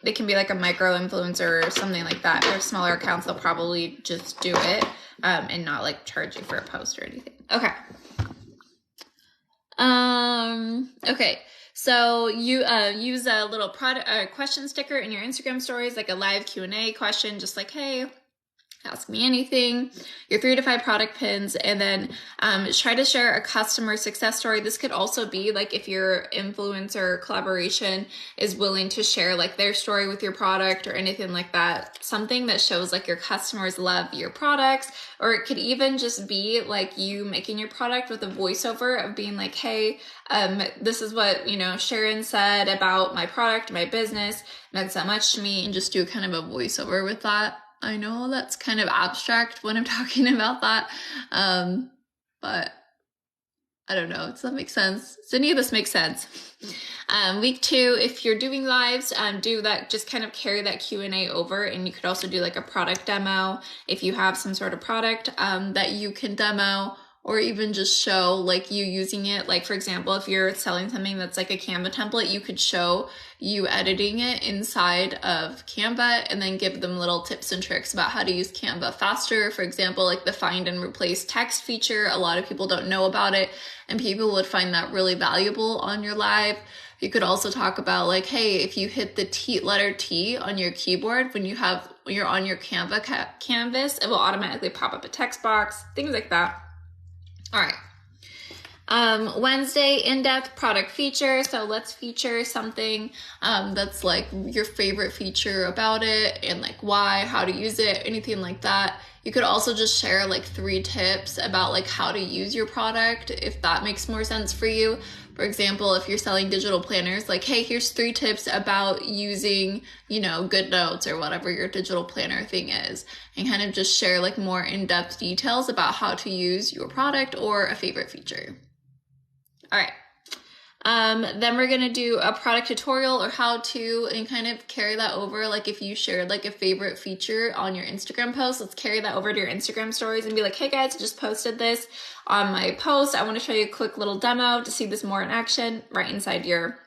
Speaker 1: They can be like a micro influencer or something like that. If they're smaller accounts, they'll probably just do it and not like charge you for a post or anything. Okay. Okay. So you use a little question sticker in your Instagram stories, like a live Q&A question, just like, hey, ask me anything, your 3 to 5 product pins, and then try to share a customer success story. This could also be like if your influencer collaboration is willing to share like their story with your product or anything like that, something that shows like your customers love your products. Or it could even just be like you making your product with a voiceover of being like, hey, this is what, Sharon said about my product, my business, meant so much to me, and just do kind of a voiceover with that. I know that's kind of abstract when I'm talking about that, but I don't know. Does that make sense? Does any of this make sense? Week 2, if you're doing lives, do that. Just kind of carry that Q&A over, and you could also do like a product demo if you have some sort of product that you can demo, or even just show like you using it. Like for example, if you're selling something that's like a Canva template, you could show you editing it inside of Canva and then give them little tips and tricks about how to use Canva faster. For example, like the find and replace text feature, a lot of people don't know about it, and people would find that really valuable on your live. You could also talk about like, hey, if you hit the letter T on your keyboard when you're on your Canva canvas, it will automatically pop up a text box, things like that. All right. Wednesday, in-depth product feature. So let's feature something that's like your favorite feature about it and like why, how to use it, anything like that. You could also just share like 3 tips about like how to use your product if that makes more sense for you. For example, if you're selling digital planners, like, hey, here's 3 tips about using, GoodNotes or whatever your digital planner thing is, and kind of just share like more in-depth details about how to use your product or a favorite feature. All right. Then we're going to do a product tutorial or how to, and kind of carry that over. Like if you shared like a favorite feature on your Instagram post, let's carry that over to your Instagram stories and be like, hey guys, I just posted this on my post. I want to show you a quick little demo to see this more in action right inside your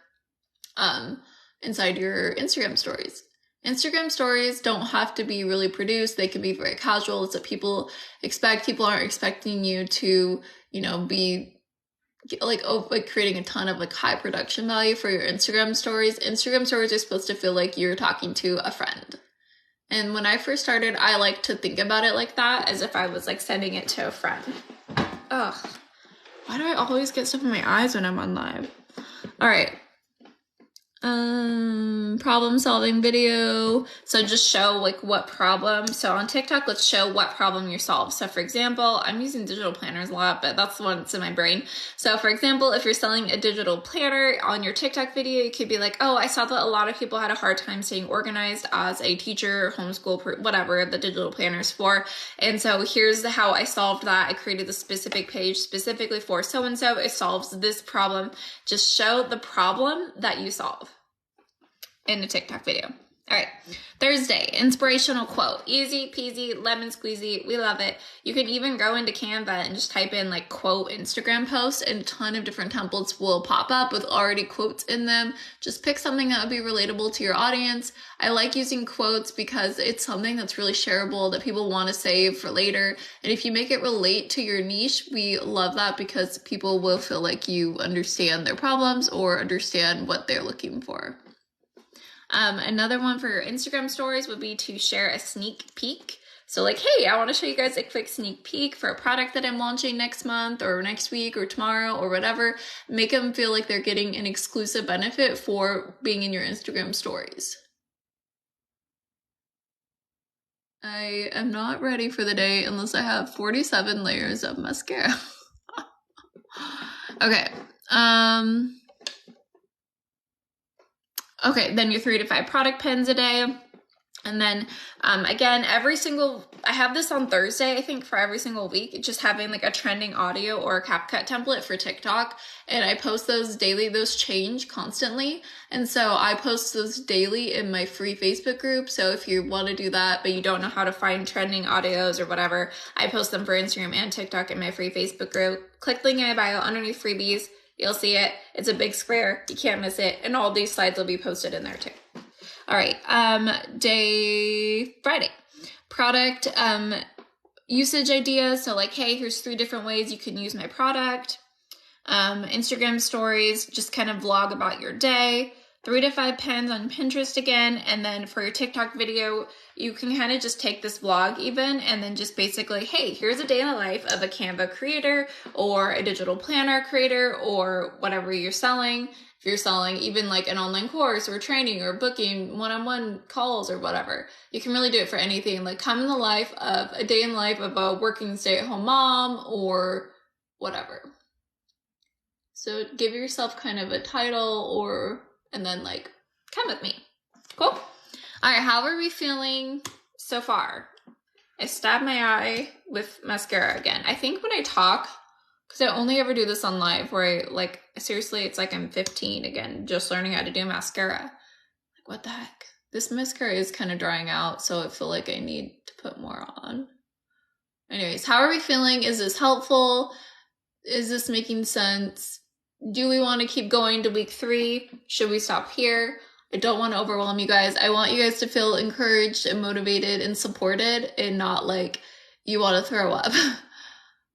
Speaker 1: Instagram stories. Instagram stories don't have to be really produced. They can be very casual. It's what people expect. People aren't expecting you to, be like creating a ton of like high production value for your Instagram stories. Instagram stories are supposed to feel like you're talking to a friend. And when I first started, I like to think about it like that, as if I was like sending it to a friend. Ugh, why do I always get stuff in my eyes when I'm on live? All right. Problem solving video. So just show like what problem. So on TikTok, let's show what problem you solve. So for example, I'm using digital planners a lot, but that's the one that's in my brain. So for example, if you're selling a digital planner on your TikTok video, you could be like, oh, I saw that a lot of people had a hard time staying organized as a teacher, homeschool, whatever the digital planner's for. And so here's how I solved that. I created a specific page specifically for so-and-so. It solves this problem. Just show the problem that you solve in a TikTok video. All right, Thursday, inspirational quote. Easy peasy, lemon squeezy. We love it. You can even go into Canva and just type in like quote Instagram post, and a ton of different templates will pop up with already quotes in them. Just pick something that would be relatable to your audience. I like using quotes because it's something that's really shareable that people want to save for later. And if you make it relate to your niche, we love that because people will feel like you understand their problems or understand what they're looking for. Another one for your Instagram stories would be to share a sneak peek. So like, hey, I want to show you guys a quick sneak peek for a product that I'm launching next month or next week or tomorrow or whatever. Make them feel like they're getting an exclusive benefit for being in your Instagram stories. I am not ready for the day unless I have 47 layers of mascara. Okay. Okay, then your 3 to 5 product pins a day. And then, again, I have this on Thursday, I think, for every single week, just having like a trending audio or a CapCut template for TikTok. And I post those daily. Those change constantly. And so I post those daily in my free Facebook group. So if you want to do that, but you don't know how to find trending audios or whatever, I post them for Instagram and TikTok in my free Facebook group. Click link in my bio underneath freebies. You'll see it. It's a big square. You can't miss it. And all these slides will be posted in there too. All right. Friday. Product usage ideas. So like, hey, here's 3 different ways you can use my product. Instagram stories, just kind of vlog about your day. 3 to 5 pins on Pinterest again. And then for your TikTok video, you can kind of just take this vlog even and then just basically, hey, here's a day in the life of a Canva creator or a digital planner creator or whatever you're selling. If you're selling even like an online course or training or booking one-on-one calls or whatever, you can really do it for anything. Like come in the life of a day in life of a working stay-at-home mom or whatever. So give yourself kind of a title and then like, come with me. Cool. All right. How are we feeling so far? I stabbed my eye with mascara again. I think when I talk, because I only ever do this on live where seriously, it's like I'm 15 again, just learning how to do mascara. Like what the heck? This mascara is kind of drying out. So I feel like I need to put more on. Anyways, how are we feeling? Is this helpful? Is this making sense? Do we want to keep going to week 3? Should we stop here? I don't want to overwhelm you guys. I want you guys to feel encouraged and motivated and supported and not like you want to throw up.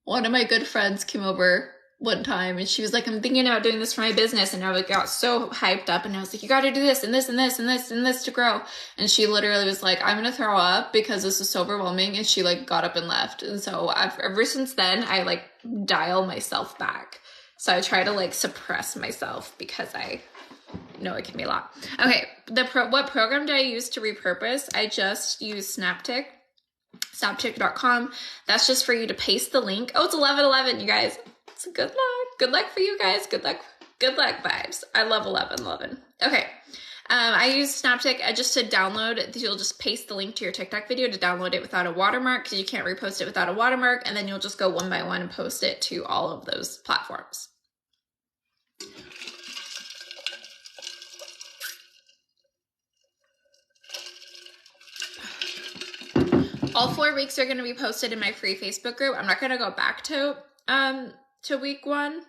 Speaker 1: One of my good friends came over one time and she was like, I'm thinking about doing this for my business. And I got so hyped up and I was like, you got to do this and this and this and this and this to grow. And she literally was like, I'm going to throw up because this is so overwhelming. And she like got up and left. And so ever since then, I like dial myself back. So I try to like suppress myself because I know it can be a lot. Okay, what program do I use to repurpose? I just use Snaptic, snaptic.com. That's just for you to paste the link. Oh, it's 11/11, you guys. It's good luck. Good luck for you guys. Good luck vibes. I love 11/11. Okay. I use Snaptic just to download. You'll just paste the link to your TikTok video to download it without a watermark because you can't repost it without a watermark. And then you'll just go one by one and post it to all of those platforms. All 4 weeks are going to be posted in my free Facebook group. I'm not going to go back to week 1,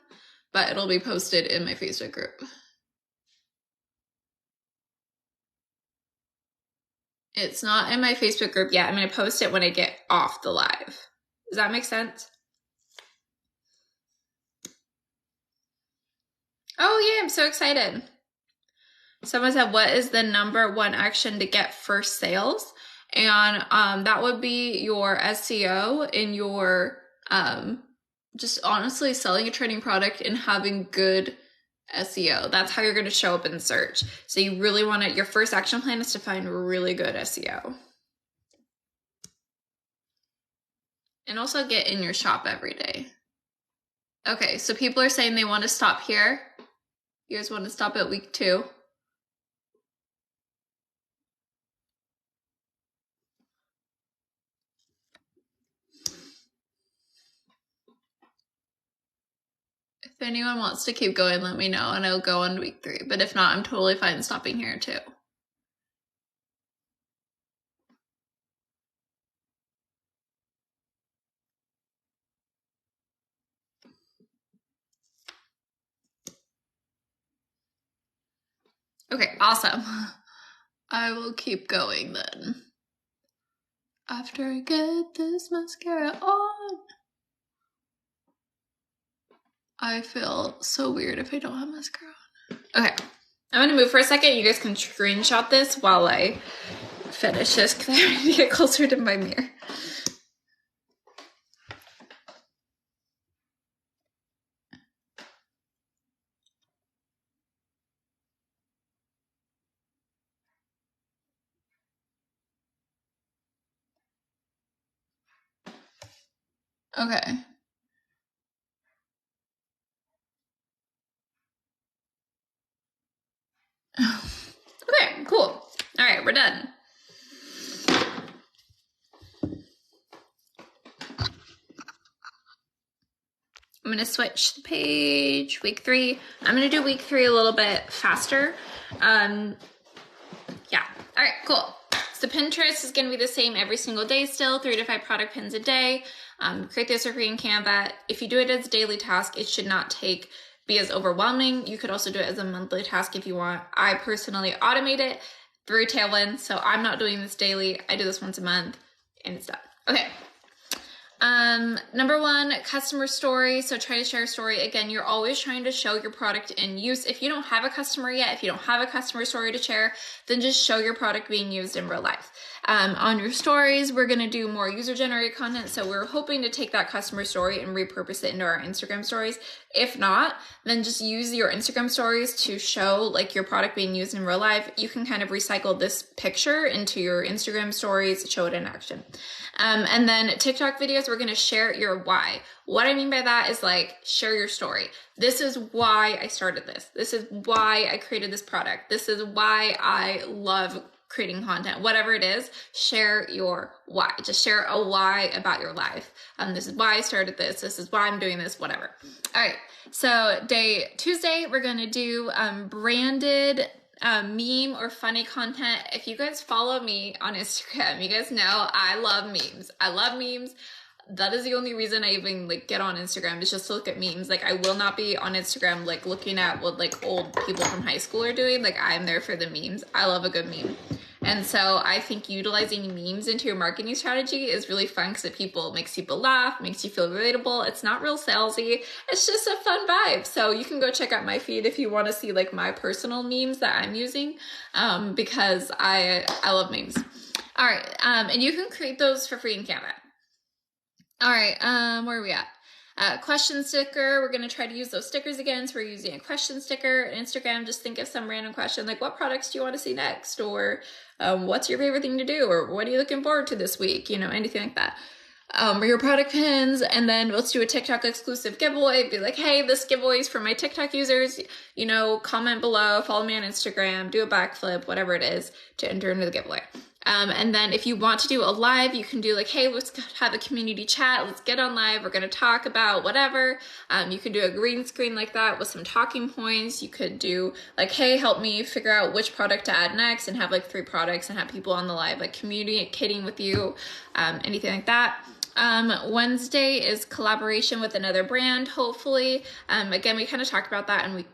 Speaker 1: but it'll be posted in my Facebook group. It's not in my Facebook group yet. I'm going to post it when I get off the live. Does that make sense? Oh yeah, I'm so excited. Someone said, what is the number 1 action to get first sales? And that would be your SEO and your just honestly selling a training product and having good SEO. That's how you're going to show up in search. So you really want to, your first action plan is to find really good SEO. And also get in your shop every day. Okay, so people are saying they want to stop here. You guys want to stop at week 2? If anyone wants to keep going, let me know and I'll go on week 3. But if not, I'm totally fine stopping here too. awesome. I will keep going then. After I get this mascara on. I feel so weird if I don't have mascara on. Okay, I'm gonna move for a second. You guys can screenshot this while I finish this because I need to get closer to my mirror. Okay. Okay, cool. All right, we're done. I'm gonna switch the page, week 3. I'm gonna do week 3 a little bit faster. Yeah, all right, cool. So Pinterest is gonna be the same every single day still, 3 to 5 product pins a day. Create this for free in Canva. If you do it as a daily task, it should not be as overwhelming. You could also do it as a monthly task if you want. I personally automate it through Tailwind, so I'm not doing this daily. I do this once a month and it's done. Okay. Number 1, customer story. So try to share a story. Again, you're always trying to show your product in use. If you don't have a customer yet, if you don't have a customer story to share, then just show your product being used in real life. On your stories, we're going to do more user-generated content. So we're hoping to take that customer story and repurpose it into our Instagram stories. If not, then just use your Instagram stories to show like your product being used in real life. You can kind of recycle this picture into your Instagram stories, show it in action. And then TikTok videos, we're going to share your why. What I mean by that is like, share your story. This is why I started this. This is why I created this product. This is why I love creating content. Whatever it is, share your why. Just share a why about your life. This is why I started this. This is why I'm doing this, whatever. All right. So Tuesday, we're going to do branded meme or funny content. If you guys follow me on Instagram, you guys know I love memes. I love memes. That is the only reason I even like get on Instagram, is just to look at memes. Like I will not be on Instagram like looking at what like old people from high school are doing. Like I'm there for the memes. I love a good meme. And so I think utilizing memes into your marketing strategy is really fun because it makes people laugh, makes you feel relatable. It's not real salesy. It's just a fun vibe. So you can go check out my feed if you want to see like my personal memes that I'm using, because I love memes. All right, and you can create those for free in Canva. All right, where are we at? Question sticker. We're going to try to use those stickers again. So we're using a question sticker. Instagram, just think of some random question like, what products do you want to see next? Or what's your favorite thing to do? Or what are you looking forward to this week? You know, anything like that. Or your product pins. And then let's do a TikTok exclusive giveaway. Be like, hey, this giveaway is for my TikTok users. You know, comment below, follow me on Instagram, do a backflip, whatever it is, to enter into the giveaway. And then if you want to do a live, you can do like, hey, let's have a community chat. Let's get on live. We're going to talk about whatever. You could do a green screen like that with some talking points. You could do like, hey, help me figure out which product to add next, and have like 3 products and have people on the live, like communicating with you, anything like that. Wednesday is collaboration with another brand, hopefully. Again, we kind of talked about that in week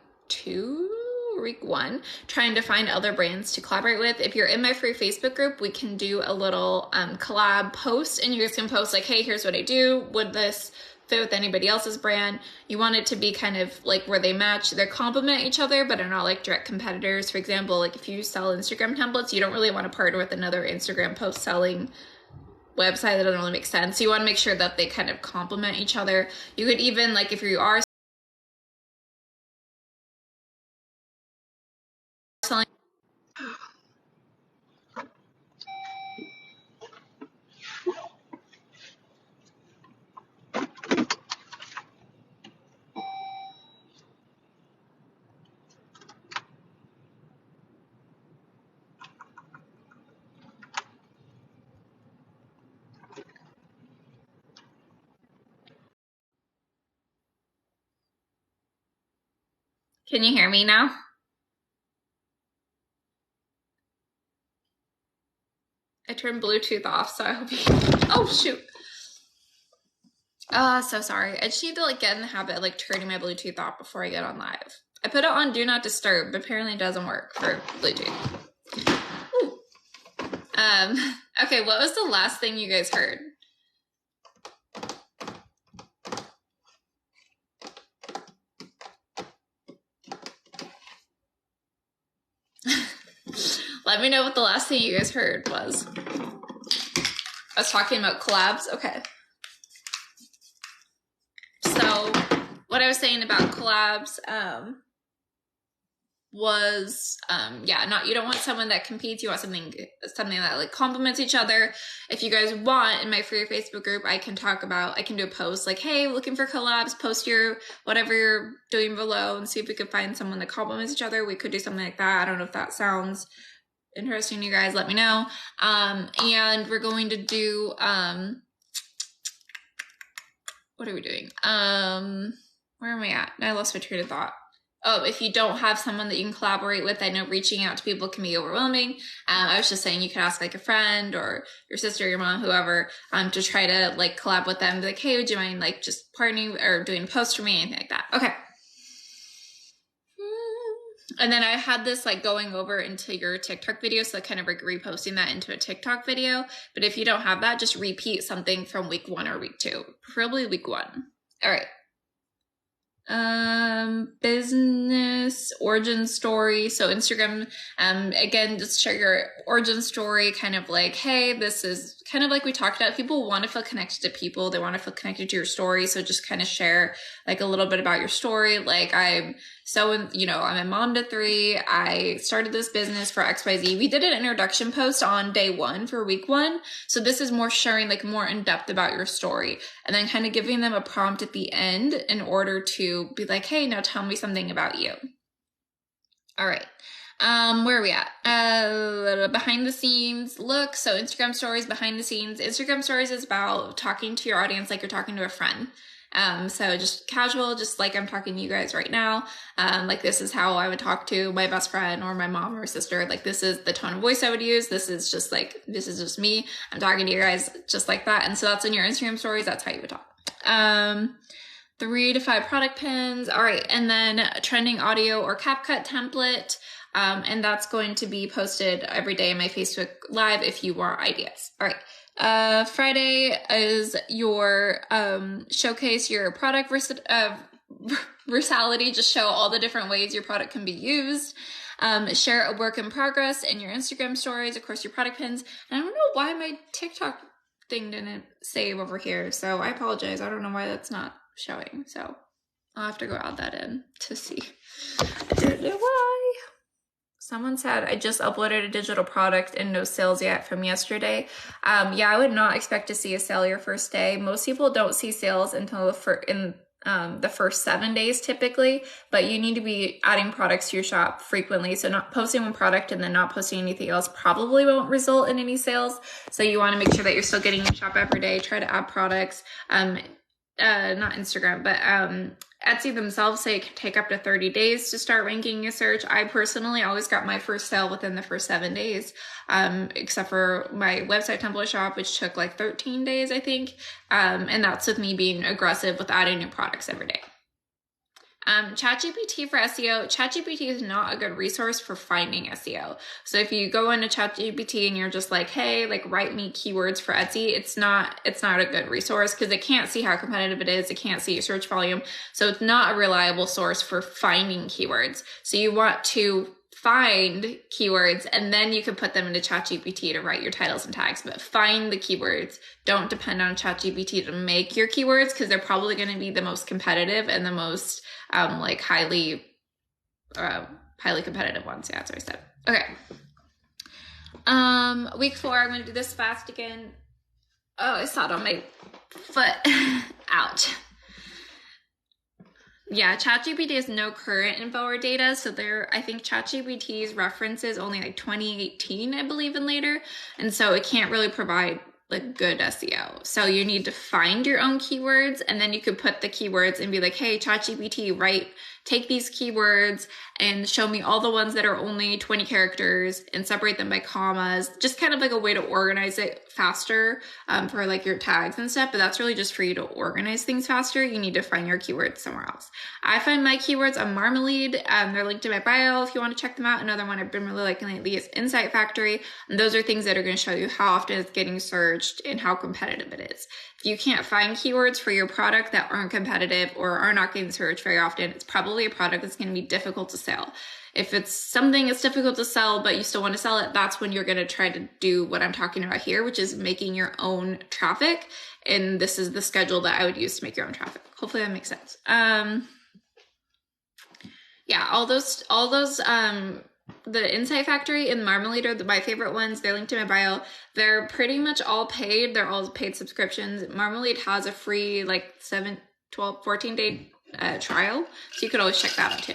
Speaker 1: 1, trying to find other brands to collaborate with. If you're in my free Facebook group, we can do a little collab post, and you guys can post like, hey, here's what I do. Would this fit with anybody else's brand? You want it to be kind of like where they match, they complement each other, but are not like direct competitors. For example, like if you sell Instagram templates, you don't really want to partner with another Instagram post selling website. That doesn't really make sense. So you want to make sure that they kind of complement each other. You could even, like, if you are selling, can you hear me now? I turned Bluetooth off, so I hope you, oh shoot. So sorry. I just need to like get in the habit of like turning my Bluetooth off before I get on live. I put it on Do Not Disturb, but apparently it doesn't work for Bluetooth. Ooh. Okay, what was the last thing you guys heard? Let me know what the last thing you guys heard was. I was talking about collabs. Okay. So what I was saying about collabs was you don't want someone that competes. You want something that like complements each other. If you guys want, in my free Facebook group, I can do a post like, hey, looking for collabs, post your whatever you're doing below and see if we could find someone that complements each other. We could do something like that. I don't know if that sounds interesting to you guys. Let me know. And we're going to do what are we doing? Where am I at? I lost my train of thought. Oh, if you don't have someone that you can collaborate with, I know reaching out to people can be overwhelming. I was just saying you could ask like a friend or your sister, your mom, whoever, to try to like collab with them. Be like, hey, would you mind like just partnering or doing a post for me? Anything like that. Okay. And then I had this like going over into your TikTok video. So kind of like reposting that into a TikTok video. But if you don't have that, just repeat something from week 1 or week 2, preferably week 1. All right. Business origin story. So Instagram, again, just share your origin story, kind of like, hey, this is kind of like we talked about. People want to feel connected to people. They want to feel connected to your story. So just kind of share like a little bit about your story. Like I'm a mom to 3. I started this business for XYZ. We did an introduction post on day 1 for week 1. So this is more sharing like more in depth about your story and then kind of giving them a prompt at the end in order to be like, hey, now tell me something about you. All right. Where are we at? Behind the scenes look. So Instagram stories, behind the scenes. Instagram stories is about talking to your audience like you're talking to a friend. So just casual, just like I'm talking to you guys right now. Like this is how I would talk to my best friend or my mom or sister. Like this is the tone of voice I would use. This is just me. I'm talking to you guys just like that. And so that's in your Instagram stories. That's how you would talk. 3 to 5 product pins. All right. And then trending audio or CapCut template. And that's going to be posted every day in my Facebook Live if you want ideas. All right. Friday is your showcase your product versatility. Just show all the different ways your product can be used. Share a work in progress in your Instagram stories, of course, your product pins. And I don't know why my TikTok thing didn't save over here, so I apologize. I don't know why that's not showing, so I'll have to go add that in to see. I don't know why. Someone said, I just uploaded a digital product and no sales yet from yesterday. Yeah, I would not expect to see a sale your first day. Most people don't see sales until the first 7 days typically, but you need to be adding products to your shop frequently. So not posting one product and then not posting anything else probably won't result in any sales. So you want to make sure that you're still getting your shop every day. Try to add products. Not Instagram, but Etsy themselves say it can take up to 30 days to start ranking a search. I personally always got my first sale within the first 7 days, except for my website template shop, which took like 13 days, I think. And that's with me being aggressive with adding new products every day. ChatGPT for SEO. ChatGPT is not a good resource for finding SEO. So if you go into ChatGPT and you're just like, hey, like write me keywords for Etsy, it's not a good resource because it can't see how competitive it is. It can't see your search volume. So it's not a reliable source for finding keywords. So you want to find keywords and then you can put them into ChatGPT to write your titles and tags, but find the keywords. Don't depend on ChatGPT to make your keywords because they're probably going to be the most competitive and the most highly competitive ones. Yeah, that's what I said. Okay. Week 4, I'm going to do this fast again. Oh, I saw it on my foot. Ouch. Yeah, ChatGPT has no current info or data. So I think ChatGPT's references only like 2018, I believe, and later. And so it can't really provide like good SEO. So you need to find your own keywords and then you could put the keywords and be like, hey, ChatGPT, take these keywords and show me all the ones that are only 20 characters and separate them by commas. Just kind of like a way to organize it faster for like your tags and stuff, but that's really just for you to organize things faster. You need to find your keywords somewhere else. I find my keywords on Marmalead. They're linked in my bio if you want to check them out. Another one I've been really liking lately is Insight Factory. And those are things that are going to show you how often it's getting searched and how competitive it is. If you can't find keywords for your product that aren't competitive or are not getting searched very often, it's probably a product that's going to be difficult to sell. If it's something that's difficult to sell, but you still want to sell it, that's when you're going to try to do what I'm talking about here, which is making your own traffic. And this is the schedule that I would use to make your own traffic. Hopefully that makes sense. Yeah, all those, the Insight Factory and Marmalead are my favorite ones. They're linked in my bio. They're pretty much all paid. They're all paid subscriptions. Marmalead has a free like 7, 12, 14 day trial. So you could always check that out too.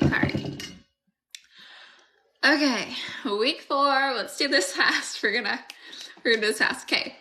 Speaker 1: Sorry. Okay, week 4. Let's do this fast. We're gonna do this fast. Okay.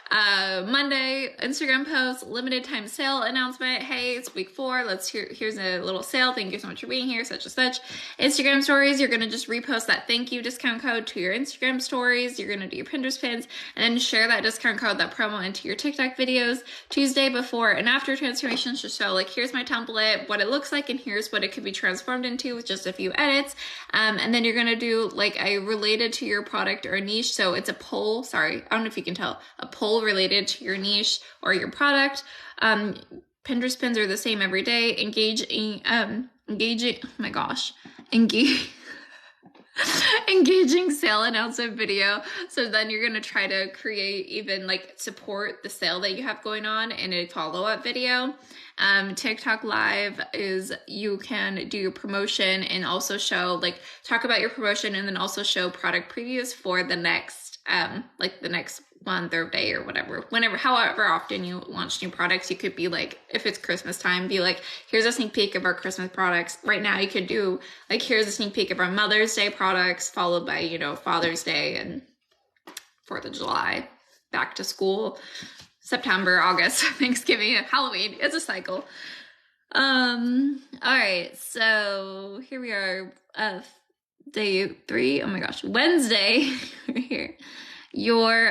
Speaker 1: Monday, Instagram post, limited time sale announcement. Hey, it's week 4. Here's a little sale. Thank you so much for being here, such and such. Instagram stories, you're going to just repost that thank you discount code to your Instagram stories. You're going to do your Pinterest pins and then share that discount code, that promo into your TikTok videos. Tuesday before and after transformations to show like, here's my template, what it looks like, and here's what it could be transformed into with just a few edits. And then you're going to do like a related to your product or a niche. So it's a poll. Sorry, I don't know if you can tell, a poll related to your niche or your product. Pinterest pins are the same every day. Engaging, engaging sale announcement video. So then you're going to try to create even like support the sale that you have going on in a follow-up video. TikTok live is you can do your promotion and also show like talk about your promotion and then also show product previews for the next like the next month or day or whatever, however often you launch new products. You could be like, if it's Christmas time, be like, here's a sneak peek of our Christmas products. Right now you could do like, here's a sneak peek of our Mother's Day products, followed by, you know, Father's Day and 4th of July, back to school, September, August, Thanksgiving, Halloween. It's a cycle. All right, so here we are, day 3. Oh my gosh, Wednesday. We're here. Your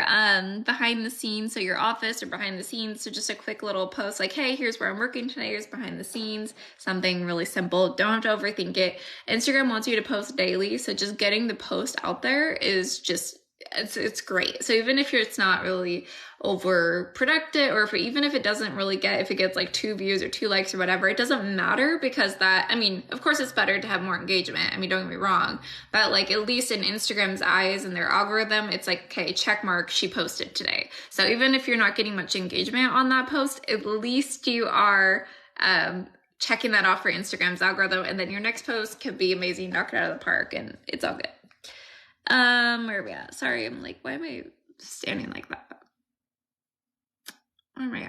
Speaker 1: behind the scenes, so your office or behind the scenes. So just a quick little post like, hey, here's where I'm working today. Here's behind the scenes. Something really simple. Don't have to overthink it. Instagram wants you to post daily. So just getting the post out there is just, it's great. So even if it's not really overproductive, or even if it doesn't really if it gets like 2 views or 2 likes or whatever, it doesn't matter, because that, I mean, of course it's better to have more engagement. I mean, don't get me wrong, but like at least in Instagram's eyes and their algorithm, it's like, okay, check mark, she posted today. So even if you're not getting much engagement on that post, at least you are, checking that off for Instagram's algorithm, and then your next post could be amazing, knock it out of the park, and it's all good. Where are we at? Sorry, I'm like, why am I standing like that? Oh my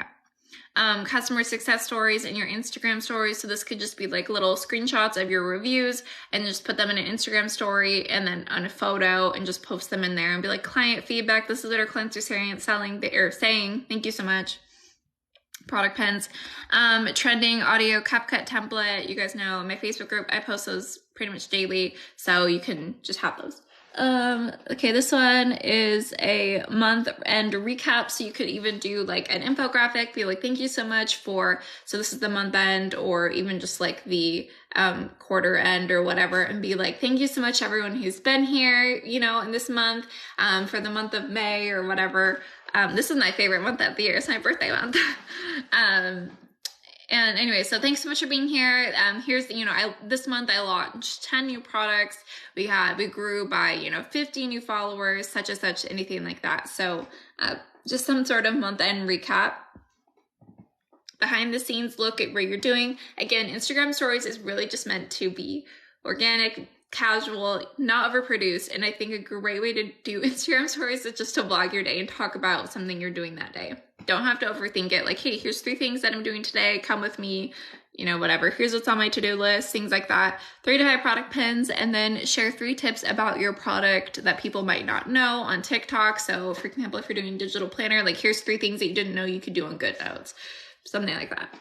Speaker 1: God. Customer success stories in your Instagram stories. So this could just be like little screenshots of your reviews and just put them in an Instagram story and then on a photo and just post them in there and be like, client feedback. This is what our clients are saying. Thank you so much. Product pens, trending audio CapCut template. You guys know in my Facebook group, I post those pretty much daily. So you can just have those. Okay, this one is a month end recap. So you could even do like an infographic, be like, thank you so much so this is the month end, or even just like the, quarter end or whatever, and be like, thank you so much everyone who's been here, you know, in this month, for the month of May or whatever. This is my favorite month of the year. It's my birthday month. And anyway, so thanks so much for being here. Here's, this month I launched 10 new products. We grew by, 50 new followers, such and such, anything like that. So, just some sort of month end recap. Behind the scenes look at what you're doing. Again, Instagram stories is really just meant to be organic, casual, not overproduced. And I think a great way to do Instagram stories is just to vlog your day and talk about something you're doing that day. Don't have to overthink it. Like, hey, here's 3 things that I'm doing today. Come with me, whatever. Here's what's on my to-do list, things like that. 3 to 5 product pins, and then share 3 tips about your product that people might not know on TikTok. So for example, if you're doing a digital planner, like here's 3 things that you didn't know you could do on GoodNotes, something like that.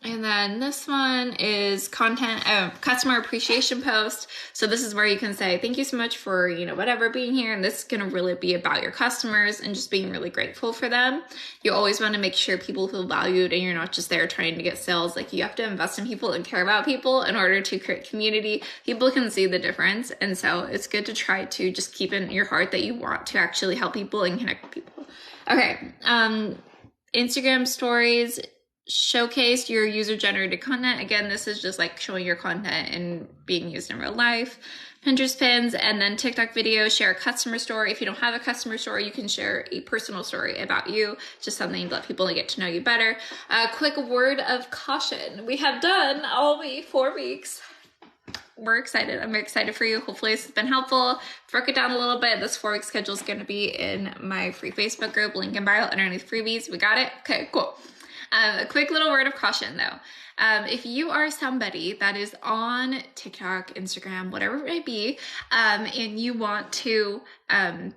Speaker 1: And then this one is content, customer appreciation post. So this is where you can say, thank you so much for, whatever being here. And this is going to really be about your customers and just being really grateful for them. You always want to make sure people feel valued and you're not just there trying to get sales. Like, you have to invest in people and care about people in order to create community. People can see the difference. And so it's good to try to just keep in your heart that you want to actually help people and connect with people. Okay. Instagram stories. Showcase your user-generated content. Again, this is just like showing your content and being used in real life. Pinterest pins, and then TikTok videos. Share a customer story. If you don't have a customer story, you can share a personal story about you, just something to let people get to know you better. A quick word of caution. We have done all 4 weeks. We're excited. I'm excited for you. Hopefully this has been helpful. Broke it down a little bit. This 4-week schedule is going to be in my free Facebook group, link in bio underneath freebies. We got it? Okay, cool. A quick little word of caution though. If you are somebody that is on TikTok, Instagram, whatever it may be, and you want to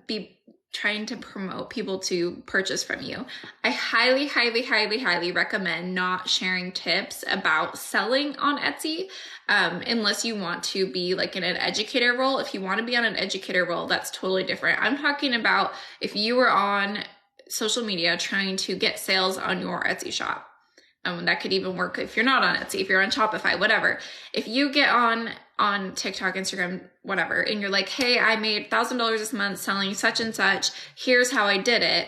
Speaker 1: be trying to promote people to purchase from you, I highly, highly, highly, highly recommend not sharing tips about selling on Etsy unless you want to be like in an educator role. If you want to be on an educator role, that's totally different. I'm talking about if you were on social media trying to get sales on your Etsy shop. That could even work if you're not on Etsy, if you're on Shopify, whatever. If you get on TikTok, Instagram, whatever, and you're like, hey, I made $1,000 this month selling such and such. Here's how I did it.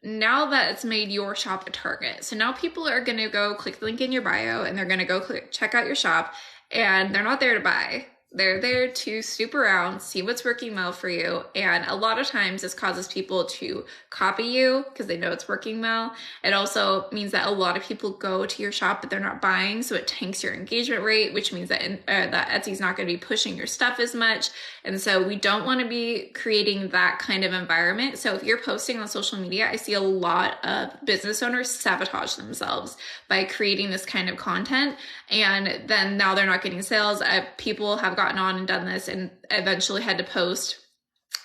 Speaker 1: Now that it's made your shop a target. So now people are going to go click the link in your bio and they're going to go check out your shop, and they're not there to buy. They're there to snoop around, see what's working well for you. And a lot of times this causes people to copy you because they know it's working well. It also means that a lot of people go to your shop, but they're not buying. So it tanks your engagement rate, which means that, that Etsy's not going to be pushing your stuff as much. And so we don't want to be creating that kind of environment. So if you're posting on social media, I see a lot of business owners sabotage themselves by creating this kind of content. And then now they're not getting sales. People have gotten on and done this and eventually had to post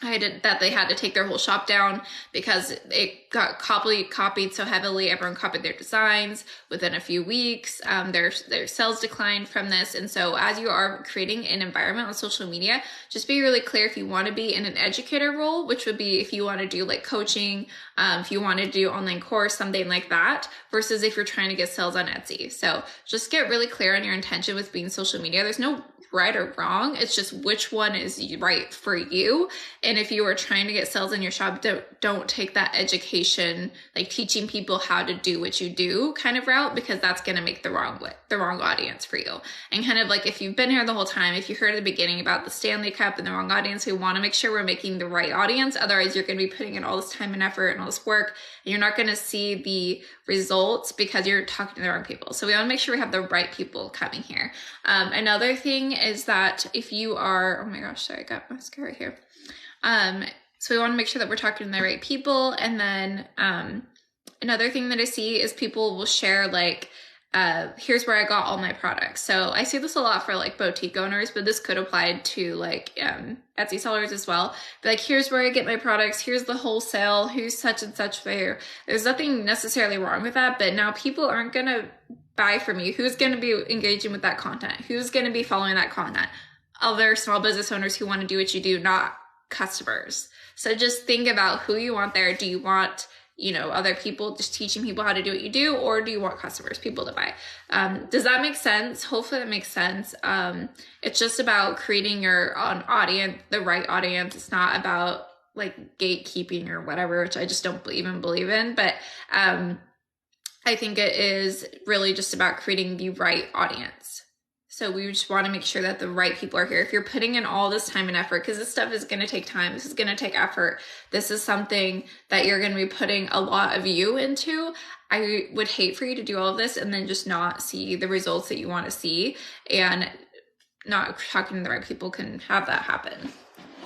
Speaker 1: that they had to take their whole shop down because it got copied so heavily. Everyone copied their designs. Within a few weeks, their sales declined from this. And so as you are creating an environment on social media, just be really clear if you want to be in an educator role, which would be if you want to do like coaching, if you want to do online course, something like that, versus if you're trying to get sales on Etsy. So just get really clear on your intention with being social media. There's no right or wrong. It's just which one is right for you. And if you are trying to get sales in your shop, don't take that education, like teaching people how to do what you do kind of route, because that's going to make the wrong audience for you. And kind of like if you've been here the whole time, if you heard at the beginning about the Stanley Cup and the wrong audience, we want to make sure we're making the right audience. Otherwise, you're going to be putting in all this time and effort and all this work, and you're not going to see the results because you're talking to the wrong people. So we want to make sure we have the right people coming here. Another thing is that if you are, oh my gosh, sorry, I got mascara right here. So we want to make sure that we're talking to the right people. And then another thing that I see is people will share like, here's where I got all my products. So I see this a lot for like boutique owners, but this could apply to like Etsy sellers as well. But like, here's where I get my products. Here's the wholesale. Who's such and such there. There's nothing necessarily wrong with that, but now people aren't going to buy from you. Who's going to be engaging with that content? Who's going to be following that content? Other small business owners who want to do what you do, not customers. So just think about who you want there. Do you want, other people just teaching people how to do what you do, or do you want customers, people to buy? Does that make sense? Hopefully that makes sense. It's just about creating your own audience, the right audience. It's not about like gatekeeping or whatever, which I just don't even believe in. But I think it is really just about creating the right audience. So we just want to make sure that the right people are here. If you're putting in all this time and effort, because this stuff is going to take time, this is going to take effort, this is something that you're going to be putting a lot of you into, I would hate for you to do all of this and then just not see the results that you want to see, and not talking to the right people can have that happen.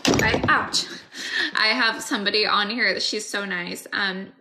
Speaker 1: I have somebody on here that she's so nice.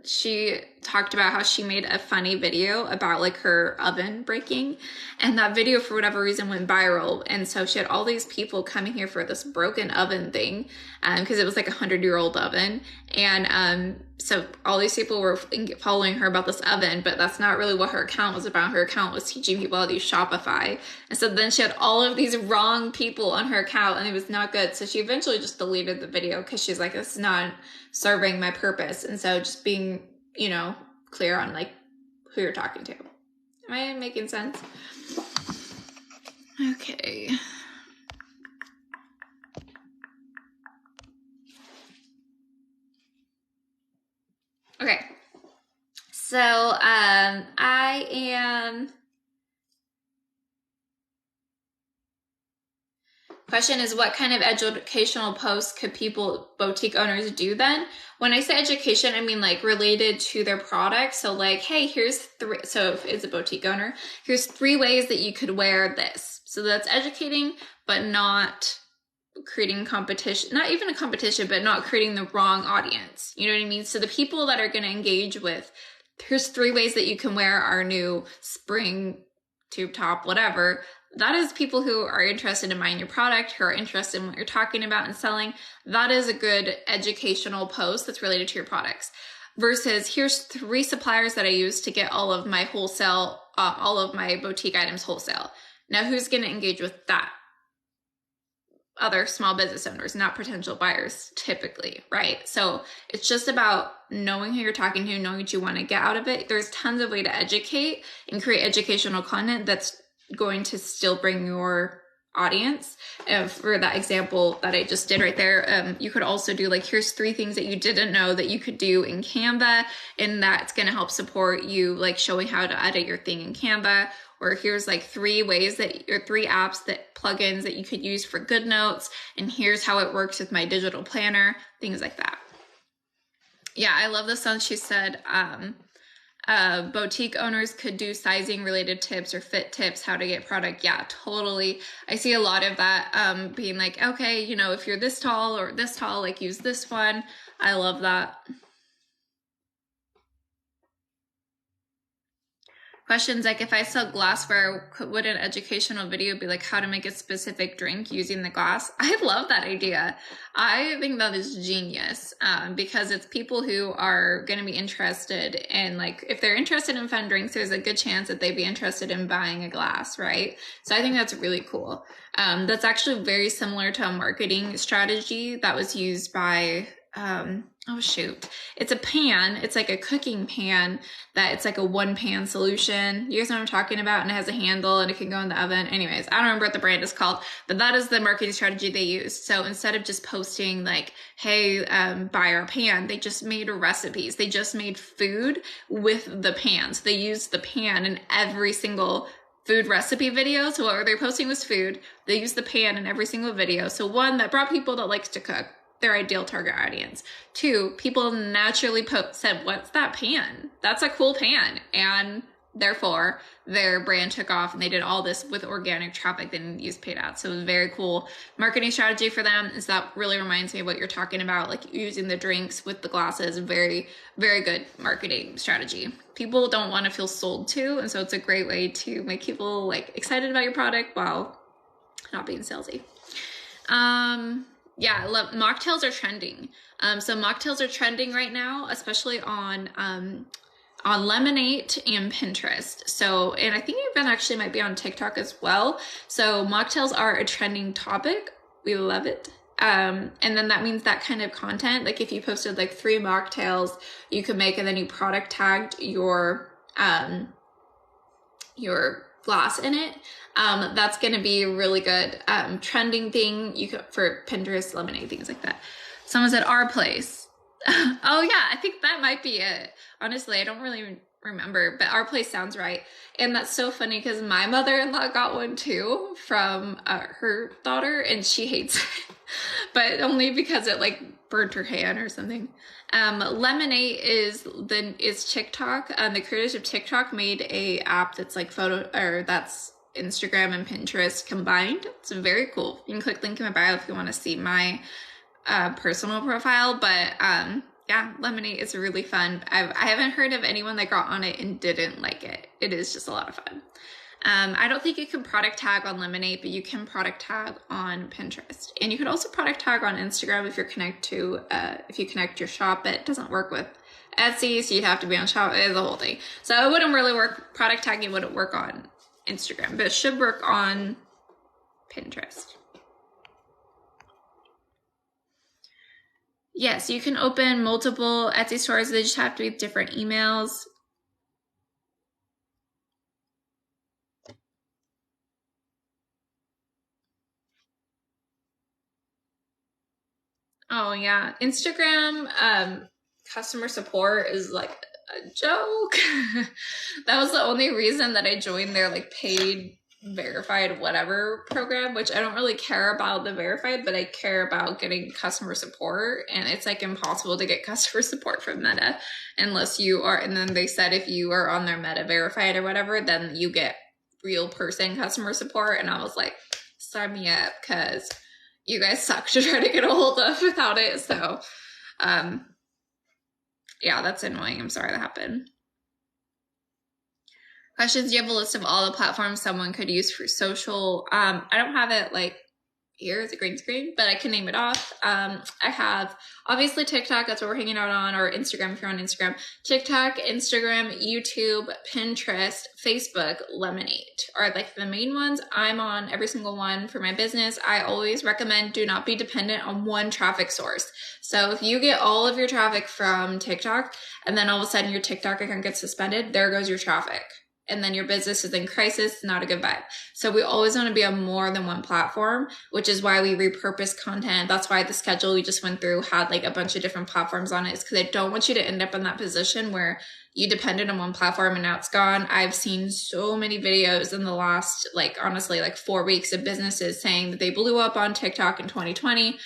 Speaker 1: She talked about how she made a funny video about like her oven breaking, and that video for whatever reason went viral. And so she had all these people coming here for this broken oven thing, because it was like 100-year-old oven. And so all these people were following her about this oven, but that's not really what her account was about. Her account was teaching people how to use Shopify. And so then she had all of these wrong people on her account, and it was not good. So she eventually just deleted the video because she's like, this is not serving my purpose. And so just being, you know, clear on like who you're talking to. Am I making sense? Okay. Okay. So, I am... Question is, what kind of educational posts could boutique owners do then? When I say education, I mean like related to their product. So like, hey, here's 3, so if it's a boutique owner, here's 3 ways that you could wear this. So that's educating, but not creating competition, not even a competition, but not creating the wrong audience. You know what I mean? So the people that are going to engage with, here's 3 ways that you can wear our new spring tube top, whatever. That is people who are interested in buying your product, who are interested in what you're talking about and selling. That is a good educational post that's related to your products. Versus, here's 3 suppliers that I use to get all of my wholesale, all of my boutique items wholesale. Now, who's going to engage with that? Other small business owners, not potential buyers, typically, right? So it's just about knowing who you're talking to, knowing what you want to get out of it. There's tons of way to educate and create educational content that's going to still bring your audience. For that example that I just did right there, you could also do like, here's 3 things that you didn't know that you could do in Canva, and that's going to help support you, like showing how to edit your thing in Canva. Or here's like 3 ways that, or 3 apps that plugins that you could use for GoodNotes, and here's how it works with my digital planner, things like that. Yeah, I love this one. She said, boutique owners could do sizing related tips or fit tips, how to get product. Yeah, totally. I see a lot of that being like, okay, you know, if you're this tall or this tall, like use this one. I love that. Questions like, if I sell glassware, would an educational video be like how to make a specific drink using the glass? I love that idea. I think that is genius, because it's people who are going to be interested in, like, if they're interested in fun drinks, there's a good chance that they'd be interested in buying a glass, right? So I think that's really cool. That's actually very similar to a marketing strategy that was used by... oh shoot, it's a pan. It's like a cooking pan that it's like a 1-pan solution. You guys know what I'm talking about? And it has a handle and it can go in the oven. Anyways, I don't remember what the brand is called, but that is the marketing strategy they used. So instead of just posting like, hey, buy our pan, they just made recipes. They just made food with the pan. So they used the pan in every single food recipe video. So what they're posting was food. They used the pan in every single video. So 1, that brought people that likes to cook, their ideal target audience. 2, people naturally said, what's that pan? That's a cool pan. And therefore their brand took off, and they did all this with organic traffic. They didn't use paid ads. So it was a very cool marketing strategy for them. And so that really reminds me of what you're talking about, like using the drinks with the glasses. Very, very good marketing strategy. People don't want to feel sold to. And so it's a great way to make people like excited about your product while not being salesy. Yeah, I love mocktails are trending. So mocktails are trending right now, especially on Lemonade and Pinterest. So, and I think even actually might be on TikTok as well. So mocktails are a trending topic. We love it. And then that means that kind of content, like if you posted like 3 mocktails you could make, and then you product tagged your glass in it, that's going to be a really good trending thing you could for Pinterest, Lemonade, things like that. Someone said our place. Oh yeah, I think that might be it. Honestly, I don't really remember, but our place sounds right. And that's so funny because my mother-in-law got one too from her daughter, and she hates it, but only because it like burnt her hand or something. Lemonade is TikTok. The creators of TikTok made a app that's like that's Instagram and Pinterest combined. It's very cool. You can click link in my bio if you want to see my personal profile, but yeah, Lemonade is really fun. I haven't heard of anyone that got on it and didn't like it. It is just a lot of fun. I don't think you can product tag on Lemonade, but you can product tag on Pinterest, and you can also product tag on Instagram if you connect your shop. It doesn't work with Etsy, so you'd have to be on shop. It's the whole thing. So it wouldn't really work. Product tagging wouldn't work on Instagram, but it should work on Pinterest. Yes, you can open multiple Etsy stores. They just have to be different emails. Oh yeah, Instagram customer support is like a joke. That was the only reason that I joined their like paid verified whatever program, which I don't really care about the verified, but I care about getting customer support, and it's like impossible to get customer support from Meta unless you are, and then they said if you are on their Meta verified or whatever, then you get real person customer support, and I was like, sign me up, because you guys suck to try to get a hold of without it. So, yeah, that's annoying. I'm sorry that happened. Questions. Do you have a list of all the platforms someone could use for social? I don't have it like here as a green screen, but I can name it off. I have obviously TikTok. That's what we're hanging out on, or Instagram if you're on Instagram. TikTok, Instagram, YouTube, Pinterest, Facebook, Lemonade are like the main ones. I'm on every single one for my business. I always recommend do not be dependent on one traffic source. So if you get all of your traffic from TikTok and then all of a sudden your TikTok account gets suspended, there goes your traffic. And then your business is in crisis, not a good vibe. So we always want to be on more than one platform, which is why we repurpose content. That's why the schedule we just went through had like a bunch of different platforms on it. It's because I don't want you to end up in that position where you depended on one platform and now it's gone. I've seen so many videos in the last, like honestly, like 4 weeks of businesses saying that they blew up on TikTok in 2020.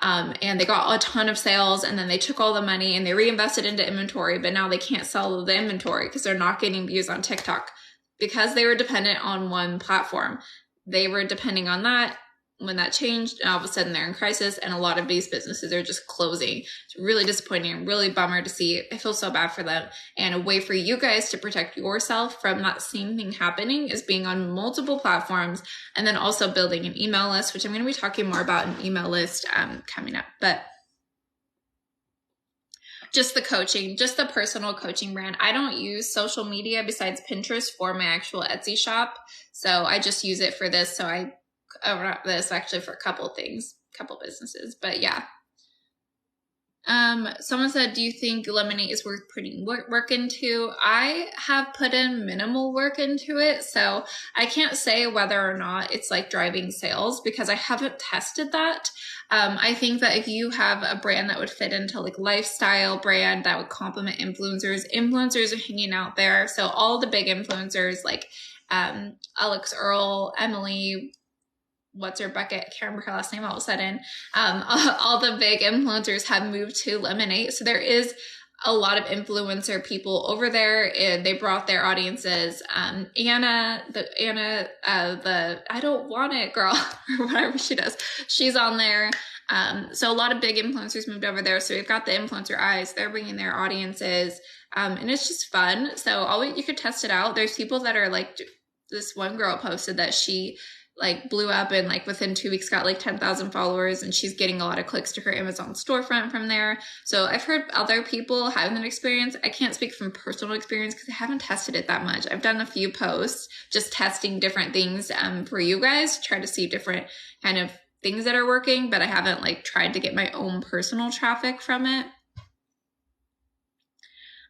Speaker 1: And they got a ton of sales, and then they took all the money and they reinvested into inventory, but now they can't sell the inventory because they're not getting views on TikTok because they were dependent on one platform. They were depending on that. When that changed, all of a sudden they're in crisis, and a lot of these businesses are just closing. It's really disappointing and really bummer to see. I feel so bad for them. And a way for you guys to protect yourself from that same thing happening is being on multiple platforms, and then also building an email list, which I'm going to be talking more about an email list coming up. But just the coaching, just the personal coaching brand. I don't use social media besides Pinterest for my actual Etsy shop. So I just use it for this. So not this actually, for a couple businesses, but yeah. Someone said, do you think Lemonade is worth putting work into? I have put in minimal work into it, so I can't say whether or not it's like driving sales because I haven't tested that. I think that if you have a brand that would fit into like lifestyle brand that would complement influencers are hanging out there. So all the big influencers like Alex Earl, Emily, what's her bucket? I can't remember her last name all of a sudden. All the big influencers have moved to Lemonade. So there is a lot of influencer people over there, and they brought their audiences. Anna, I don't want it girl, or whatever she does. She's on there. So a lot of big influencers moved over there. So we've got the influencer eyes. They're bringing their audiences. And it's just fun. So you could test it out. There's people that are like, this one girl posted that she like blew up and like within 2 weeks got like 10,000 followers, and she's getting a lot of clicks to her Amazon storefront from there. So I've heard other people having that experience. I can't speak from personal experience because I haven't tested it that much. I've done a few posts just testing different things for you guys, try to see different kind of things that are working, but I haven't like tried to get my own personal traffic from it.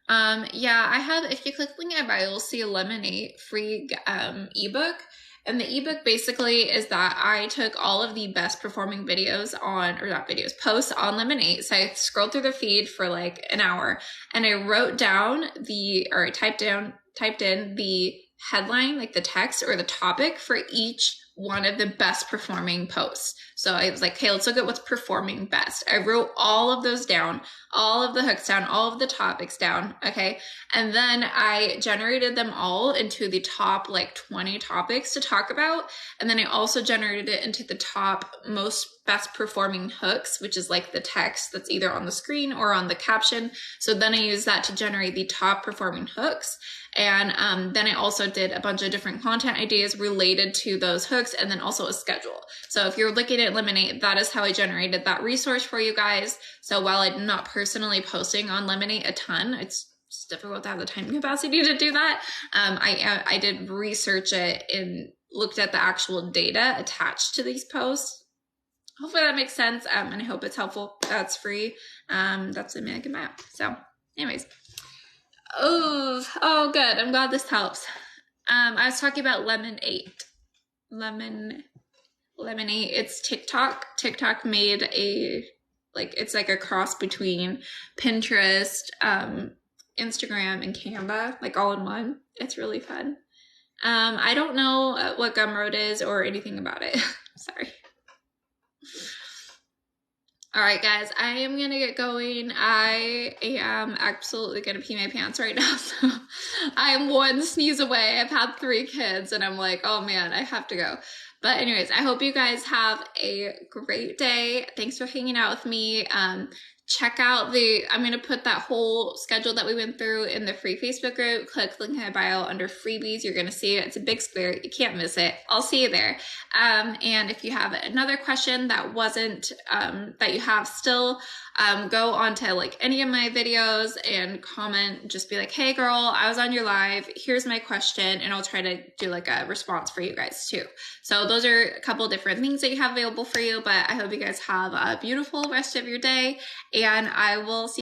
Speaker 1: Yeah, I have, if you click link in my bio, you'll see a Lemonade free ebook. And the ebook basically is that I took all of the best performing videos posts on Lemonade. So I scrolled through the feed for like an hour, and I typed in the headline, like the text or the topic for each one of the best performing posts. So I was like, okay, let's look at what's performing best. I wrote all of those down, all of the hooks down, all of the topics down. Okay. And then I generated them all into the top like 20 topics to talk about. And then I also generated it into the top most best performing hooks, which is like the text that's either on the screen or on the caption. So then I used that to generate the top performing hooks. And then I also did a bunch of different content ideas related to those hooks, and then also a schedule. So if you're looking at Lemon8, that is how I generated that resource for you guys. So while I'm not personally posting on Lemon8 a ton, it's difficult to have the time capacity to do that. I did research it and looked at the actual data attached to these posts. Hopefully that makes sense, and I hope it's helpful. That's free. That's the Mega Map. So anyways. Oh, good. I'm glad this helps. I was talking about Lemon8. Lemon8. It's TikTok. TikTok made it's like a cross between Pinterest, Instagram, and Canva, like all in one. It's really fun. I don't know what Gumroad is or anything about it. Sorry. All right, guys, I am going to get going. I am absolutely going to pee my pants right now. So I am one sneeze away. I've had 3 kids and I'm like, oh man, I have to go. But anyways, I hope you guys have a great day. Thanks for hanging out with me. Check out I'm going to put that whole schedule that we went through in the free Facebook group. Click the link in my bio under freebies. You're going to see it. It's a big square. You can't miss it. I'll see you there. And if you have another question that wasn't, that you have still, go on to like any of my videos and comment. Just be like, hey girl, I was on your live. Here's my question. And I'll try to do like a response for you guys too. So those are a couple different things that you have available for you, but I hope you guys have a beautiful rest of your day. And I will see